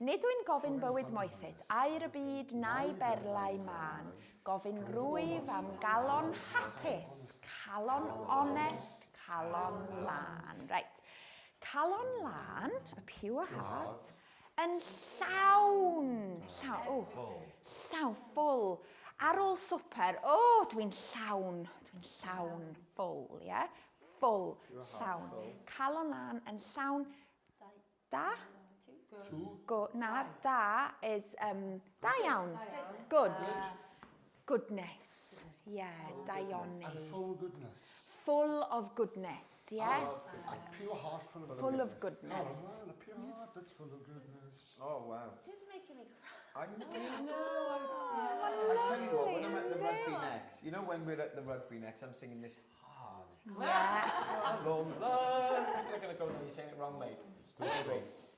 nid yw'n gofyn bywyd moethus, air y byd neu berlau man, gofyn rwyf am galon hapus, calon honest, calon lan. Right. Calon lan, a pure heart, yn llawn, full. Ar ôl swper, dwi'n llawn, full, yeah? Full, llawn. Calon lan yn llawn, da? Na, da is, da iawn. Good. Goodness. Yeah, daioni. And full goodness. Full of goodness, yeah? A pure heart full of goodness. Full of goodness. Oh, a pure heart that's full of goodness. Oh, wow. This is making me I cry. tell you what, when I'm at the rugby next, you know when we're at the rugby next, I'm singing this hard. Yeah. Long run. You're going to go, no, you're saying it wrong, mate.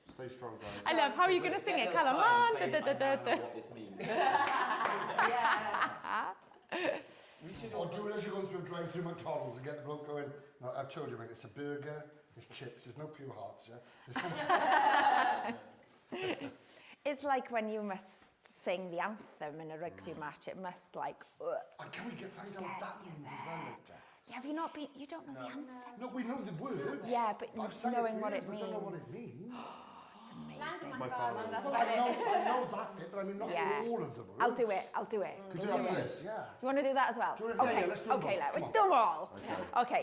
Stay strong, guys. I love how you're going to sing it. Calon lan. I know what this means. Or do it as you're going through a drive-through McDonald's and get the bloke going, no, I've told you, mate, it's a burger, there's chips, there's no pure hearts, yeah? It's like when you must sing the anthem in a rugby match, it must like... And can we find out what that means as well later? Yeah, have you not been... You don't know the anthem? No, we know the words. Yeah, but I've sang knowing for what years, it but don't know what means. it means. It's amazing. My father. Well, I know that bit, but I mean not all of the words. I'll do it. Could you do that for this? Yeah. You want to do that as well? Do you wanna- Okay, yeah, let's do them okay, all. let's Come do them all. Okay,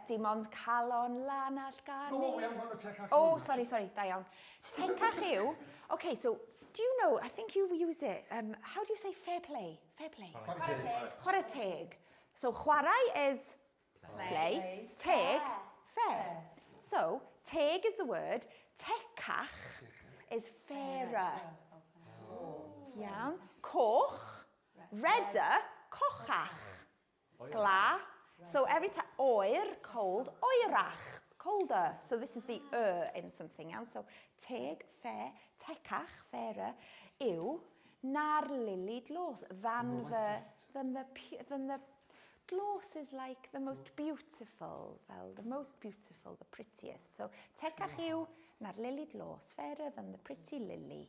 dim ond calon lan all ganu. No, we haven't got to take our Oh, sorry, da iawn. Tekach yw. Okay, so do you know, I think you use it, how do you say fair play? Fair play. Chwarae teg. So chwarae is play. Teg, fair. So, teg is the word. Tekach is fairer. Iawn. Coch, redder, cochach. Gla. So every time, oer, cold, oerach, colder. So this is the in something else. So teg, fair, tekach, fairer, yw, na'r lily glos. Than the gloss is like the most beautiful, the prettiest. So tekach yw, na'r lily glos, fairer than the pretty lily.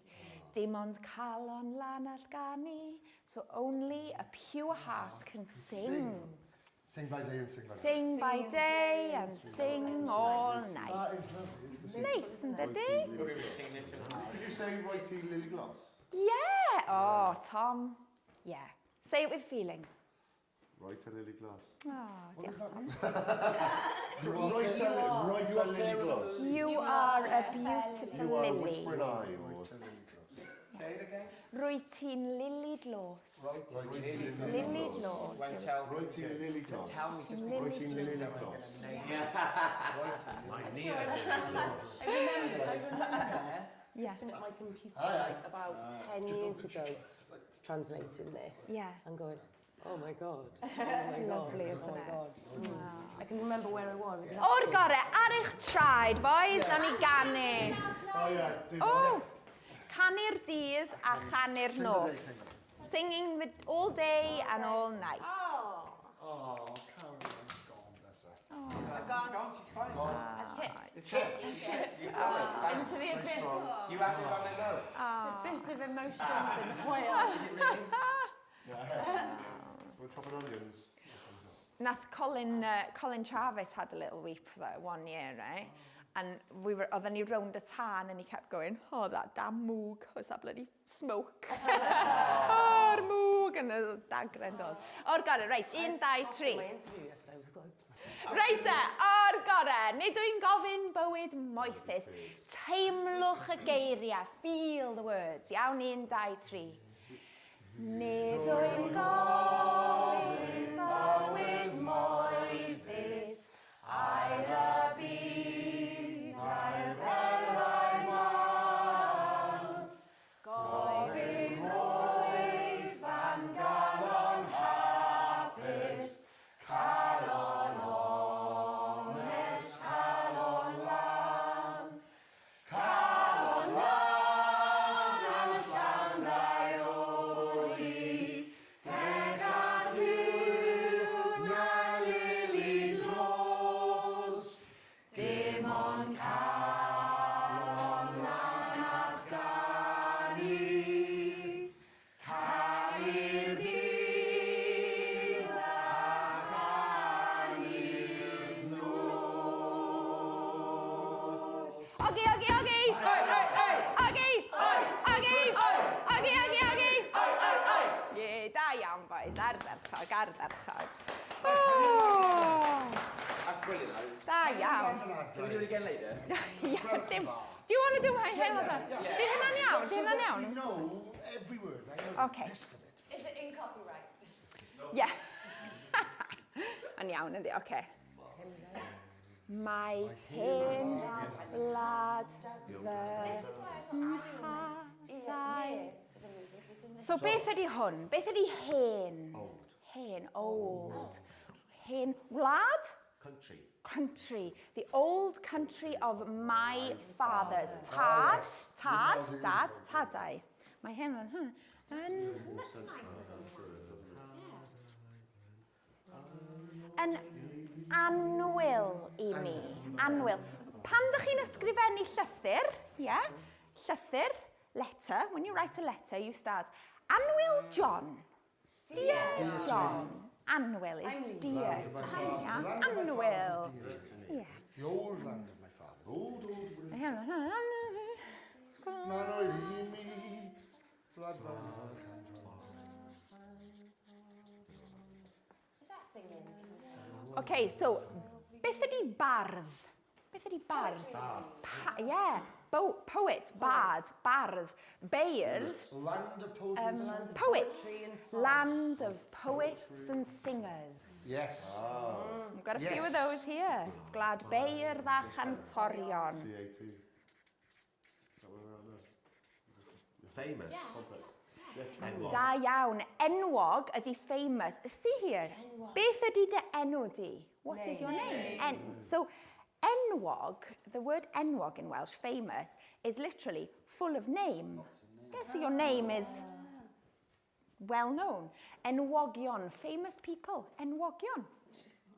Dim ond calon lan all ganu. So only a pure heart can sing. Sing by day and sing by night. Sing by day and sing all night. That is lovely, isn't it? Nice, isn't it? Could you say righty lily gloss? Yeah. Oh, Tom. Yeah. Say it with feeling. Righty lily gloss. Oh, What dear does Tom. that mean? Righty lily gloss. You are a beautiful You are a lily. whispering eye. Or... Say it again. Rwyt ti'n lily glos. Lily glos. Righty lily gloss. Tell me just Righty lily gloss. My near lily gloss. I remember Yeah. sitting at my computer like about 10 years ago translating this and going, oh my God. Oh my God. Lovely, isn't oh my it? God. I can remember where I was. O'r gore, ar eich traed, boys, nawn ni ganu. Oh, yeah. Oh, canu'r dydd a chanu'r nos. Singing all day and all night. Oh, Caroline's gone, bless her. She's gone, she's fine. Into the abyss. You haven't gone in low. Abyss of emotions and wail. So we're chopping onions. Nath Colin Travis had a little weep there one year, right? And oedden ni rownd y tân and he kept going, oh, that damn moog, was that bloody smoke. O'r moog, and the dagren dod. O'r gore, right, 1, 2, 3. My interview yesterday was good. Right, o'r gore, nid yw'n gofyn bywyd moethus. Teimlwch y geiriau, feel the words. Iawn, 1, 2, 3. Nid yw'n gofyn bywyd moethus, a'r y byd, a'r belau mawr. Gofyn wyth am galon hapus, calon onest, calon lan. Calon lan am llawn daioli, teg ar ddiw na lili glos. Dim ond calon lan ar ganu, canu'r dydd a canu'r nos. Ogi, ogi, ogi! Oi, oi, oi! Ogi! Oi, ogi! Oi, ogi, ogi, ogi! Oi, oi, oi! Ie, da iawn, Ardderchog. Oh, That's brilliant. da iawn. Shall we do it again later? Do you want to do my hair? Di hynna'n iawn? Di hynna'n iawn? We know every word. I know Okay. the gist of it. Is it in copyright? Yeah. Yn iawn, yndi, oce. Mae hen wlad fy mhadau. So beth ydy hwn? Beth ydy hen? Old. Hen, old. Hen wlad? Country. Country. The old country of my fathers. Tad, dad, tadau. Mae hen yn annwyl i mi. Annwyl. Pan dych chi'n ysgrifennu llythyr, yeah, llythyr, letter, when you write a letter, you start, Annwyl John. Dear John. Annwyl is dear. Yeah, annwyl. Yeah. The old land of my father. Old. Okay, so, beth ydy bardd? Beth ydy bardd? Yeah, poet, bard, bardd, beirdd. Land of poets. Poets, land of poets and singers. Yes. We've got a few of those here. Glad beirdd a chantorion. C-A-T. Famous. Da iawn. Enwog ydy famous. See here. Beth ydy dy enw di? What is your name? So, enwog, the word enwog in Welsh, famous, is literally full of name. Yeah, so your name is well known. Enwogion, famous people. Enwogion.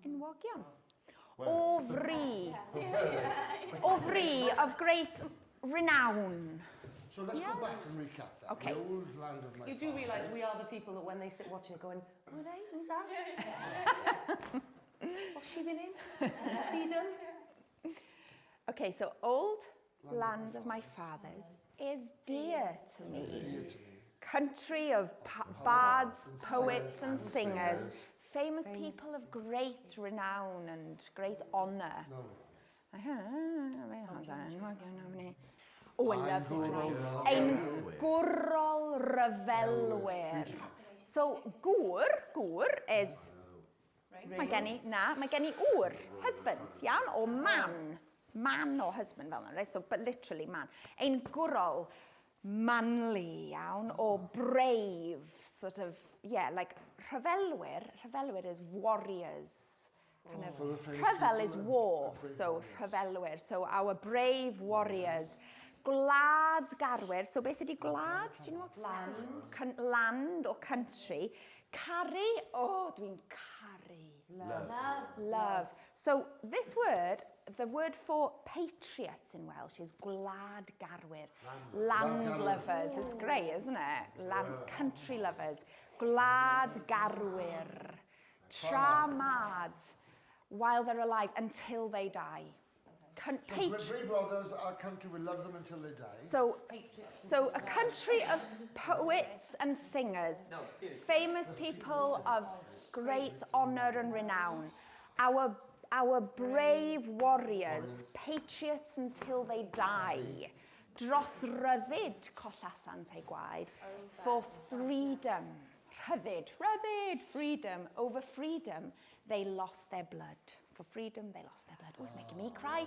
Enwogion. Ofri. Ofri, of great renown. So let's go back and recap that. Okay. The old land of my You do father. realise we are the people that when they sit watching are going, who are they? Who's that? What's she been in? What's he done? Okay, so old land of my fathers is dear to me. Dear to me. Country of bards, poets and singers, famous people of great renown and great honour. Oh, I love this line. Ein gwrol ryfelwyr. So, gwr is... Mae gen i wr, husband, iawn, o man. Man o husband fel yna, right? So, but literally man. Ein gwrol, manly, iawn, o brave, sort of, yeah, like rhyfelwyr is warriors. Kind of, rhyfel is war, so rhyfelwyr. So, our brave warriors. Gwlad garwyr, so beth ydy gwlad? Do you know what? Land or country. Caru, oh, dwi'n caru. Love. So this word, the word for patriots in Welsh is gwlad garwyr. Land lovers. It's great, isn't it? Country lovers. Gwlad garwyr. Tramad while they're alive until they die. Brave are those our country will love them until they die. So a country of poets and singers, famous people of great honour and renown, our brave warriors, patriots until they die, dros ryddid collasant ei gwaed, for freedom. Ryddid, freedom, over freedom, they lost their blood. For freedom, they lost their blood. Oh, it's making me cry.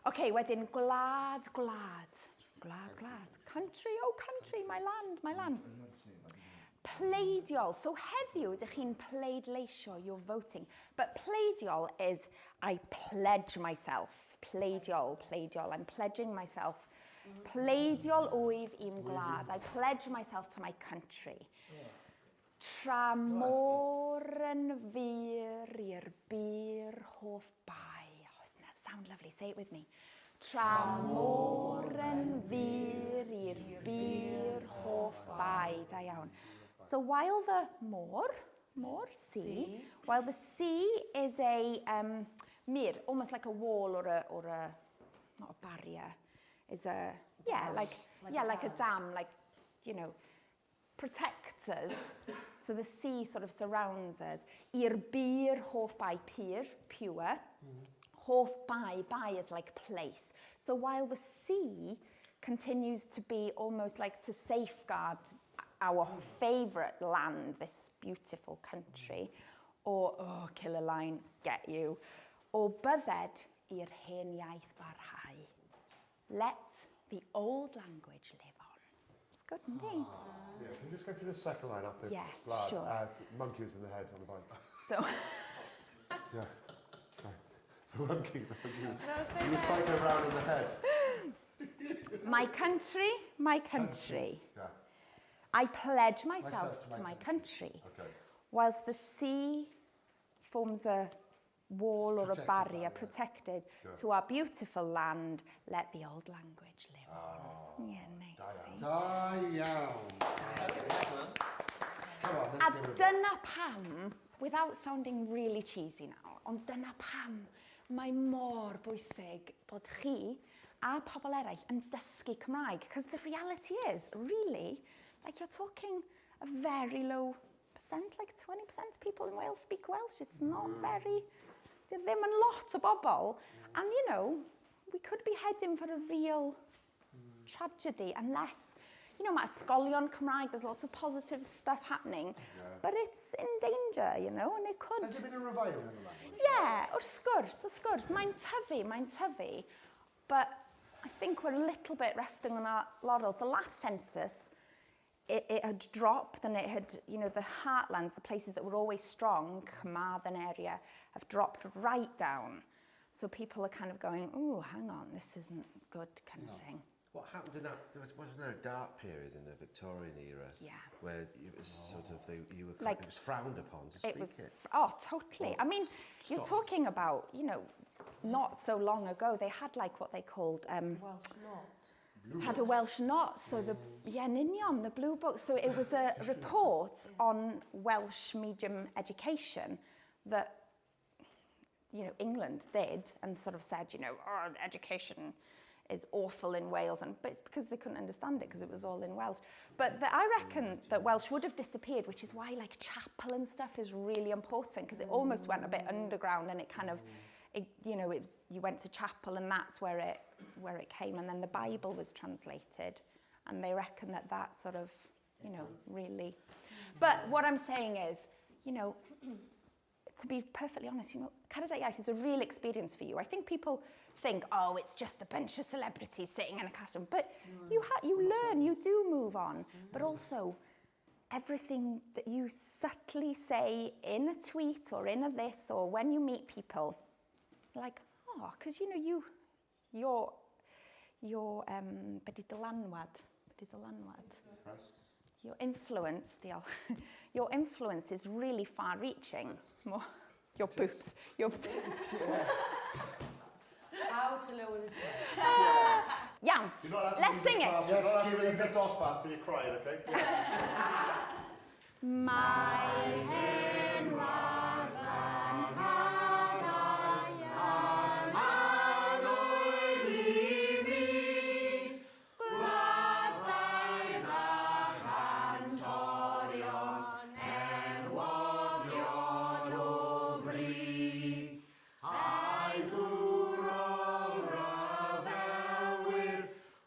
Okay, wedyn, gwlad. Country, oh country, my land. Pleidiol. So heddiw, ydych chi'n pleidleisio, you're voting. But pleidiol is, I pledge myself. Pleidiol. I'm pledging myself. Pleidiol wyf i'm gwlad. I pledge myself to my country. Tramor yn fyr i'r byr hoff bai. Oh, doesn't that sound lovely? Say it with me. Tramor yn fyr i'r byr hoff bai. Da iawn. So while the sea, while the sea is a mir, almost like a wall or a not a barrier, is a like a dam, like, you know, protects us, so the sea sort of surrounds us. I'r bir hoff bai pure. Hoff bai is like place. So while the sea continues to be almost like to safeguard our favourite land, this beautiful country, or, oh, kill a line, get you, o bydded i'r hen iaith barhau. Let the old language live on. It's good, isn't it? Yeah, can you just go through the second line after sure. monkeys in the head on the bike? So, Yeah, sorry. The monkeys. You were cycling around in the head. my country. Yeah. I pledge myself to my country. Okay. Whilst the sea forms a wall or a barrier protected to our beautiful land, let the old language live on. Yeah, nice. Da iawn. Come on, A let's give it a dyna pam, without sounding really cheesy now, ond dyna pam mae mor bwysig bod chi a pobl eraill yn dysgu Cymraeg. Because the reality is, really, like you're talking a very low percent, like 20% of people in Wales speak Welsh. It's not very, ddim yn lot o bobl. And, you know, we could be heading for a real tragedy unless, you know, mae ysgolion Cymraeg, there's lots of positive stuff happening, but it's in danger, you know, and it could... Has there been a revival in the language? Yeah, wrth gwrs. Mae'n tyfu. But I think we're a little bit resting on our laurels. The last census, it had dropped, and it had, you know, the heartlands, the places that were always strong, Carmarthen area, have dropped right down. So people are kind of going, oh, hang on, this isn't good kind of thing. What happened in that? Wasn't there a dark period in the Victorian era? Yeah. Where it was sort of you were Like, it was frowned upon to speak it. Oh, totally. I mean, you're talking about, you know, not so long ago, they had like what they called Welsh not. had a Welsh not, so the yn union, the Blue Book. So it was a report on Welsh medium education that, you know, England did, and sort of said, you know, oh, education is awful in Wales, but it's because they couldn't understand it because it was all in Welsh. But I reckon that Welsh would have disappeared, which is why like chapel and stuff is really important, because it almost went a bit underground, and it kind of, you know, it was, you went to chapel and that's where it came, and then the Bible was translated, and they reckon that sort of, you know, really. But what I'm saying is, you know, to be perfectly honest, you know, Cariad Iaith is a real experience for you. I think people think, oh, it's just a bunch of celebrities sitting in a classroom. But you learn, you do move on. But also, everything that you subtly say in a tweet or in a this, or when you meet people, like, oh, because, you know, your your influence is really far-reaching. More, your boobs. How to lower the sweat. Iawn, let's sing it. Yes, give it a bit off back till you're crying, okay? Mae hen wafan hadau am anwyl i mi, gwlad baedd a chansorion enwogion o fri. A'i gwrol ryfelwyr,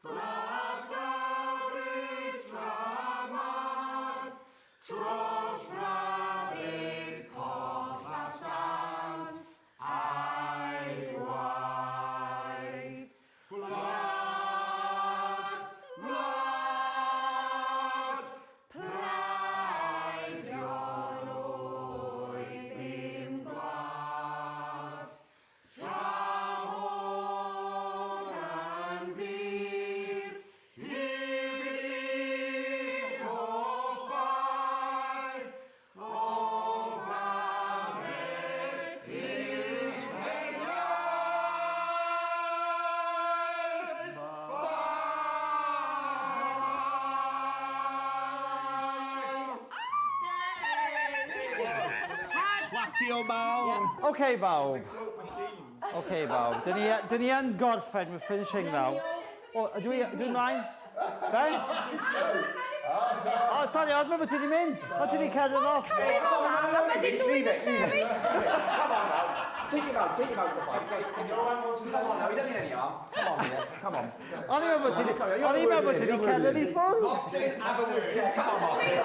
gwlad gawryd tramad, dros rafyd coll a sant, a'i gwaith. Gwlad, plaidiol oedd ddim gwlad, tramor yn fyr, hifyd o baer, o badded i'r Swati o mawr! Okay, bawb. Okay, bawb. Dyn ni yn gorffen, we're finishing now. O, dwi'n mlaen? Ben? Oh, sorry, oedd bod ti wedi mynd. O, ti wedi cerdyn off. Carry hwnna, a mae di dwy'n y lle fi. Come on now. Take him out the fight. Come on now, he don't need any arm. Come on, yeah, come on. O'n i'n meddwl bod ti wedi cerdyn i ffwrdd. Austin, have a word. Yeah, come on, Austin.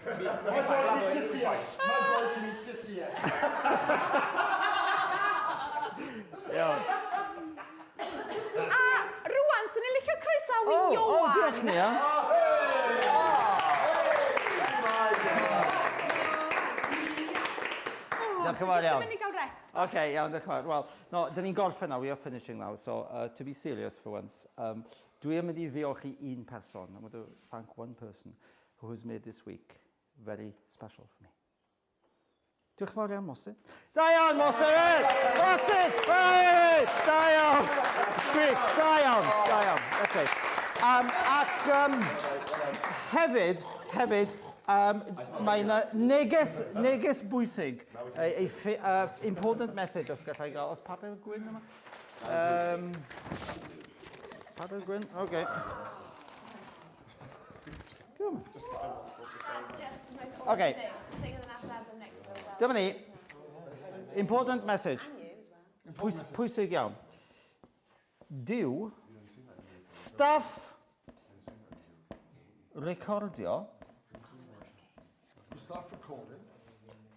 My boy needs 50x. My boy needs 50x. A rwan, sy'n ni'n licio croesawu O, Iowan. diolch ni, ia. Diolch yn fawr iawn. Jyst yn mynd i gael rest. Okay, iawn, diolch yn fawr. Well, no, dyn ni'n gorffen now, we are finishing now, so to be serious for once, dwi yn mynd i ddiolch i un person. I'm going to thank one person who has made this week very special for me. Diolch yn fawr iawn, Mostyn. Da iawn, Mostyn! Mostyn! Da iawn! Gwych, da iawn, da iawn. Okay. Hefyd, mae'n neges bwysig, important message os gallai gael, os papur gwyn yma? Papur gwyn, okay. Come on. Okay. Dyma ni, important message, pwysig iawn. Dyw staff recordio Start recording.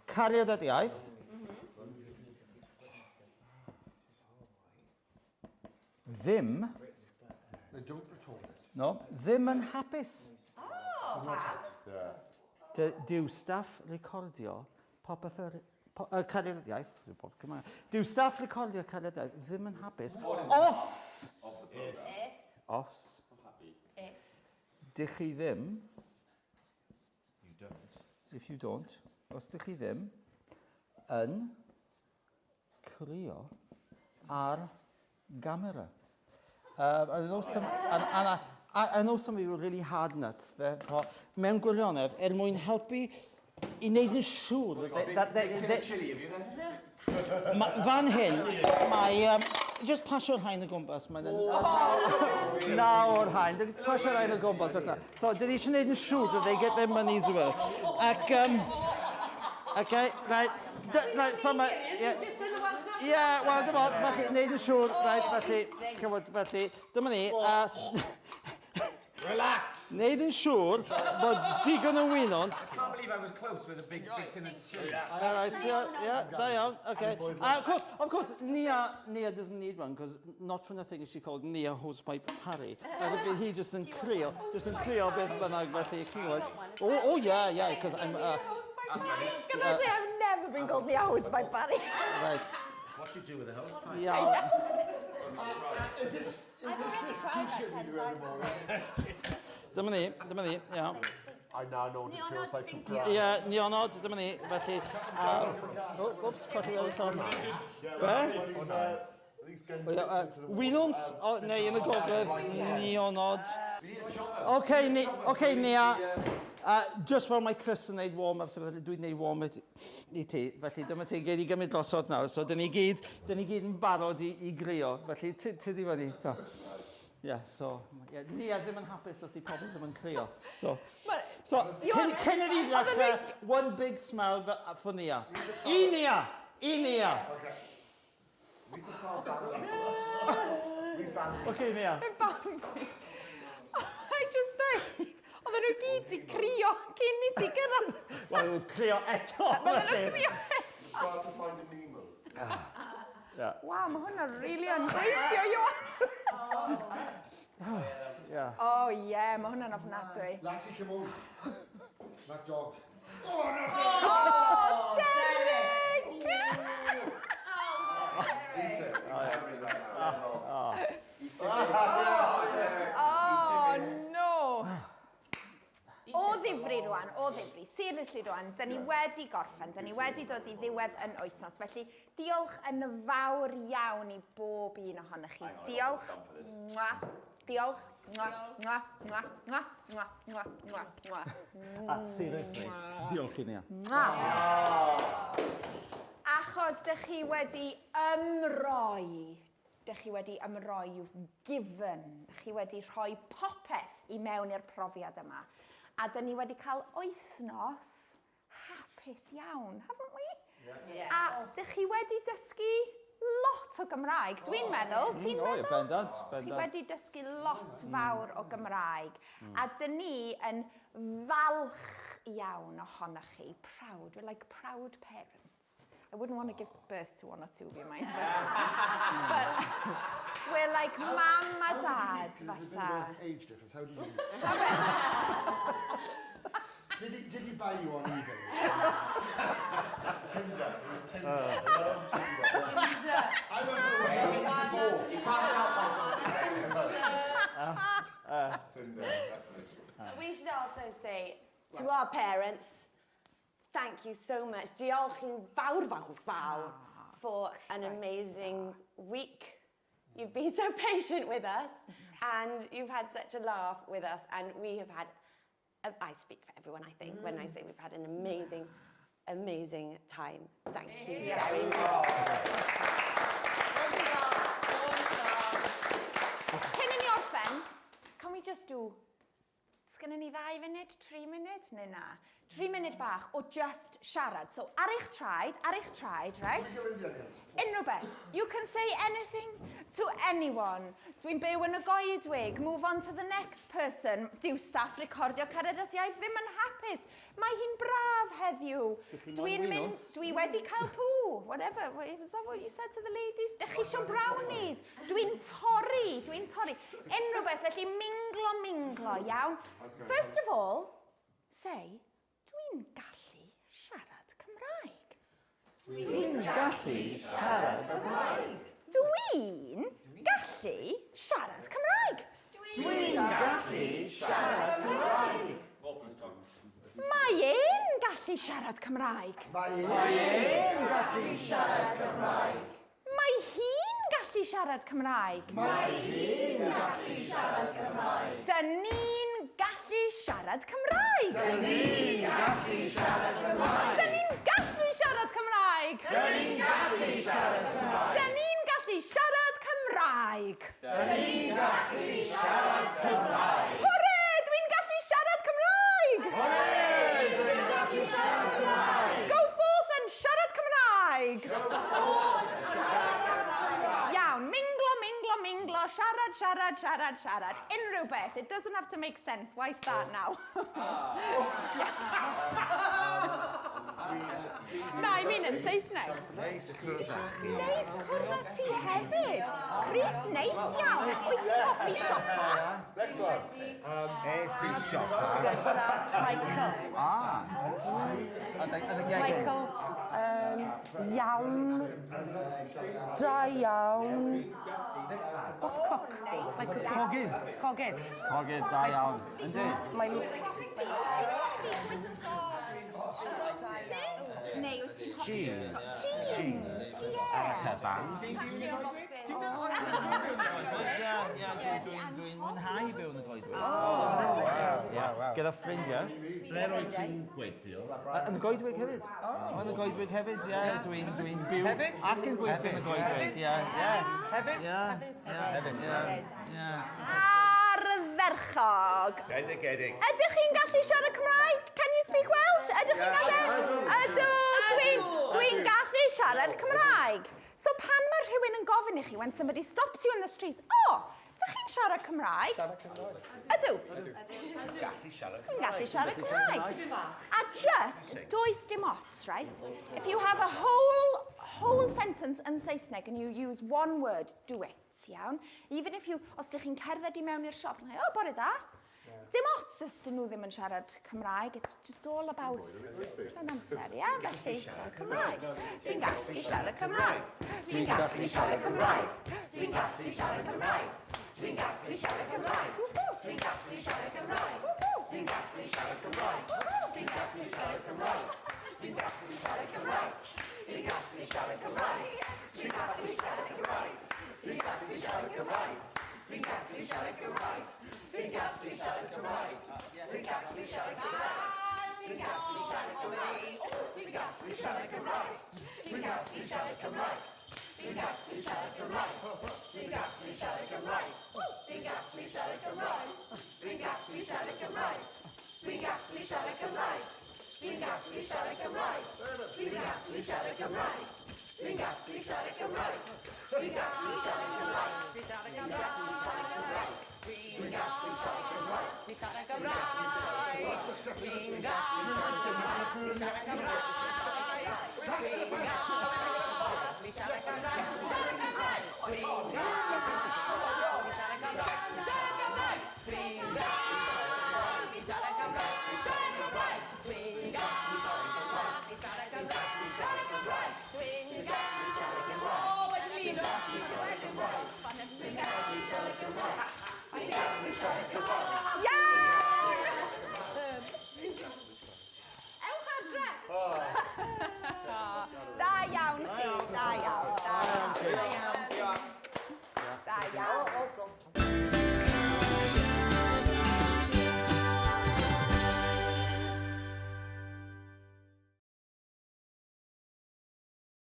Cariad Iaith ddim, They don't record it. no, ddim yn hapus. Dyw staff recordio popeth Cariad Iaith, dyw staff recordio Cariad Iaith ddim yn hapus os dych chi ddim, if you don't, os dych chi ddim yn crio ar gamera. I know some of you are really hard nuts there, mewn gwirionedd, mwyn helpu i wneud yn siŵr fan hyn, mae just pasio'r hain y gwmpas, nawr hain, pasio'r hain y gwmpas. So, dyn ni eisiau wneud yn siŵr that they get their money's worth. Ac, okay, right, so mae, yeah, wel, dyma, felly, wneud yn siŵr, right, felly, dyma ni, Relax. wneud yn siŵr bod digon o wynont. I can't believe I was close with a big tin of chili. All right, yeah, da iawn, okay. Of course, Nia doesn't need one, because not for nothing is she called Nia Hosepipe Harry. He just yn crio beth bynnag felly, chi'n gwybod. Oh, yeah, because I'm... Can I say I've never been called the house by Barry? Right. What do you do with a hose pipe? Yeah. Is this t-shirt you do anymore? Dyma ni, yeah. I now know what it feels like to cry. Yeah, nionod, dyma ni, felly... Oops, colli fel y llon. Be? Wynont, neu yn y gogledd, nionod. Okay, Nia. Just for my Chris yn neud warm-up, so dwi'n neud warm-up i ti. Felly dyma ti gyd i gymryd dosod nawr. So dyn ni gyd yn barod i grio. Felly ti di fyny. Yeah, so, Nia ddim yn hapus os di pobl ddim yn crio. So cyn i ni ddechrau, one big smile for Nia. I Nia! Okay. We can start banning. We ban. Okay, Nia. I just dweud, oedden nhw gyd i crio cyn i ti gyrraedd. Wel, crio eto. Oedden nhw crio It's hard to find a Nemo. Wow, mae hwnna really yn gweithio, Iwan. Yeah. Oh, yeah, mae hwnna'n ofnadwy. Lassie, come on. That dog. Oh, Derek! Eat it. Oh, no. O ddifri rwan, seriously rwan, da ni wedi gorffen, da ni wedi dod i ddiwedd yn wythnos, felly diolch yn fawr iawn i bob un ohonych chi. Diolch, diolch, Seriously, diolch i Nia. Achos dych chi wedi ymroi dych chi wedi ymroi, you've given, chi wedi rhoi popeth I mewn i'r profiad yma. A dyn ni wedi cael wythnos hapus iawn, haven't we? Yeah. A dych chi wedi dysgu lot o Gymraeg, dwi'n meddwl, ti'n meddwl? Bendant. Chi wedi dysgu lot fawr o Gymraeg. A dyn ni yn falch iawn ohonoch chi, proud, we're like proud parents. I wouldn't want to give birth to one or two of you, mind. But we're like mam a dad, There's a bit fatha. of age difference. How did you... did he buy you on eBay? Tinder. It was Tinder. Tinder. I went for a before. You can't tell Tinder, definitely. We should also say to our parents, thank you so much. Diolch yn fawr for an amazing week. You've been so patient with us and you've had such a laugh with us and we have had, I speak for everyone I think when I say we've had an amazing, amazing time. Thank you very much. Cyn I ni orffen, can we just do, sgynna ni 2 munud, 3 munud, neu na? 3 munud bach o just siarad. So ar eich traed, right? Unrhyw beth. You can say anything to anyone. Dwi'n byw yn y goedwig, move on to the next person. Dyw staff recordio Cariad Iaith ddim yn hapus. Mae hi'n braf heddiw. Dwi wedi cael pŵ, whatever. Was that what you said to the ladies? Dych chi isio brownies? Dwi'n torri. Unrhyw beth, felly minglo, iawn. First of all, say, dwi'n gallu siarad Cymraeg. Dwi'n gallu siarad Cymraeg. Dwi'n gallu siarad Cymraeg. Dwi'n gallu siarad Cymraeg. Mae e'n gallu siarad Cymraeg. Mae e'n gallu siarad Cymraeg. Mae hi'n gallu siarad Cymraeg. Mae hi'n gallu siarad Cymraeg. Dyn ni'n gallu siarad Cymraeg. Dyn ni'n gallu siarad Cymraeg. Dyn ni'n gallu siarad Cymraeg. Dyn ni'n gallu siarad Cymraeg. Dyn ni'n gallu siarad Cymraeg. Dyn ni'n gallu siarad Cymraeg. Hwre, dwi'n gallu siarad Cymraeg. Hwre, dwi'n gallu siarad Cymraeg. Go forth and siarad Cymraeg. Iawn, minglo, siarad. Unrhyw beth. It doesn't have to make sense. Why start now? Na, I mean yn Saesneg. Neis cwrdd â chi. Neis cwrdd â ti hefyd. Chris, neis iawn. Wyt ti'n hoffi siopa? Next one. Es I siopa. Michael. Michael, iawn, da iawn. What's cock? Cogydd, da iawn. Yndi? Neu wyt ti'n hoffi? Jeans. Cyfan. Dwi'n mwynhau byw yn y goedwig. Gyda ffrindiau. Ble roedd ti'n gweithio? Yn y goedwig hefyd. Yn y goedwig hefyd, ie. Dwi'n byw ac yn gweithio yn y goedwig, ie. Hefyd? Ie. Ardderchog. Bendigedig. Ydych chi'n gallu siarad Cymraeg? Can you speak Welsh? Ydych chi'n gallu? Ydw. Dwi'n gallu siarad Cymraeg. So pan mae rhywun yn gofyn I chi, when somebody stops you in the street, ydych chi'n siarad Cymraeg? Ydw. Dwi'n gallu siarad Cymraeg. A just, does dim ots, right? If you have a whole sentence in Saesneg and you use one word, do it, iawn? Even if you, os ydych chi'n cerdded I mewn i'r siop, bore da. Dim ots os dyn nhw ddim yn siarad Cymraeg, it's just all about rhan amser, ie? Felly, siarad Cymraeg. Dwi'n gallu siarad Cymraeg. Dwi'n gallu siarad Cymraeg. Dwi'n gallu siarad Cymraeg. Dwi'n gallu siarad Cymraeg. Dwi'n gallu siarad Cymraeg. Dwi'n gallu siarad Cymraeg. Dwi'n gallu siarad Cymraeg. Dwi'n gallu siarad Cymraeg. Dwi'n gallu siarad Cymraeg. Dwi'n gallu siarad Cymraeg. Dwi'n gallu siarad Cymraeg. Dwi'n gallu siarad Cymraeg. Dwi'n gallu siarad Cymraeg. Dwi'n gallu siarad Cymraeg. Dwi'n gallu siarad Cymraeg. Dwi'n gallu siarad Cymraeg. Dwi'n gallu siarad Cymraeg. Siarad Gymraeg.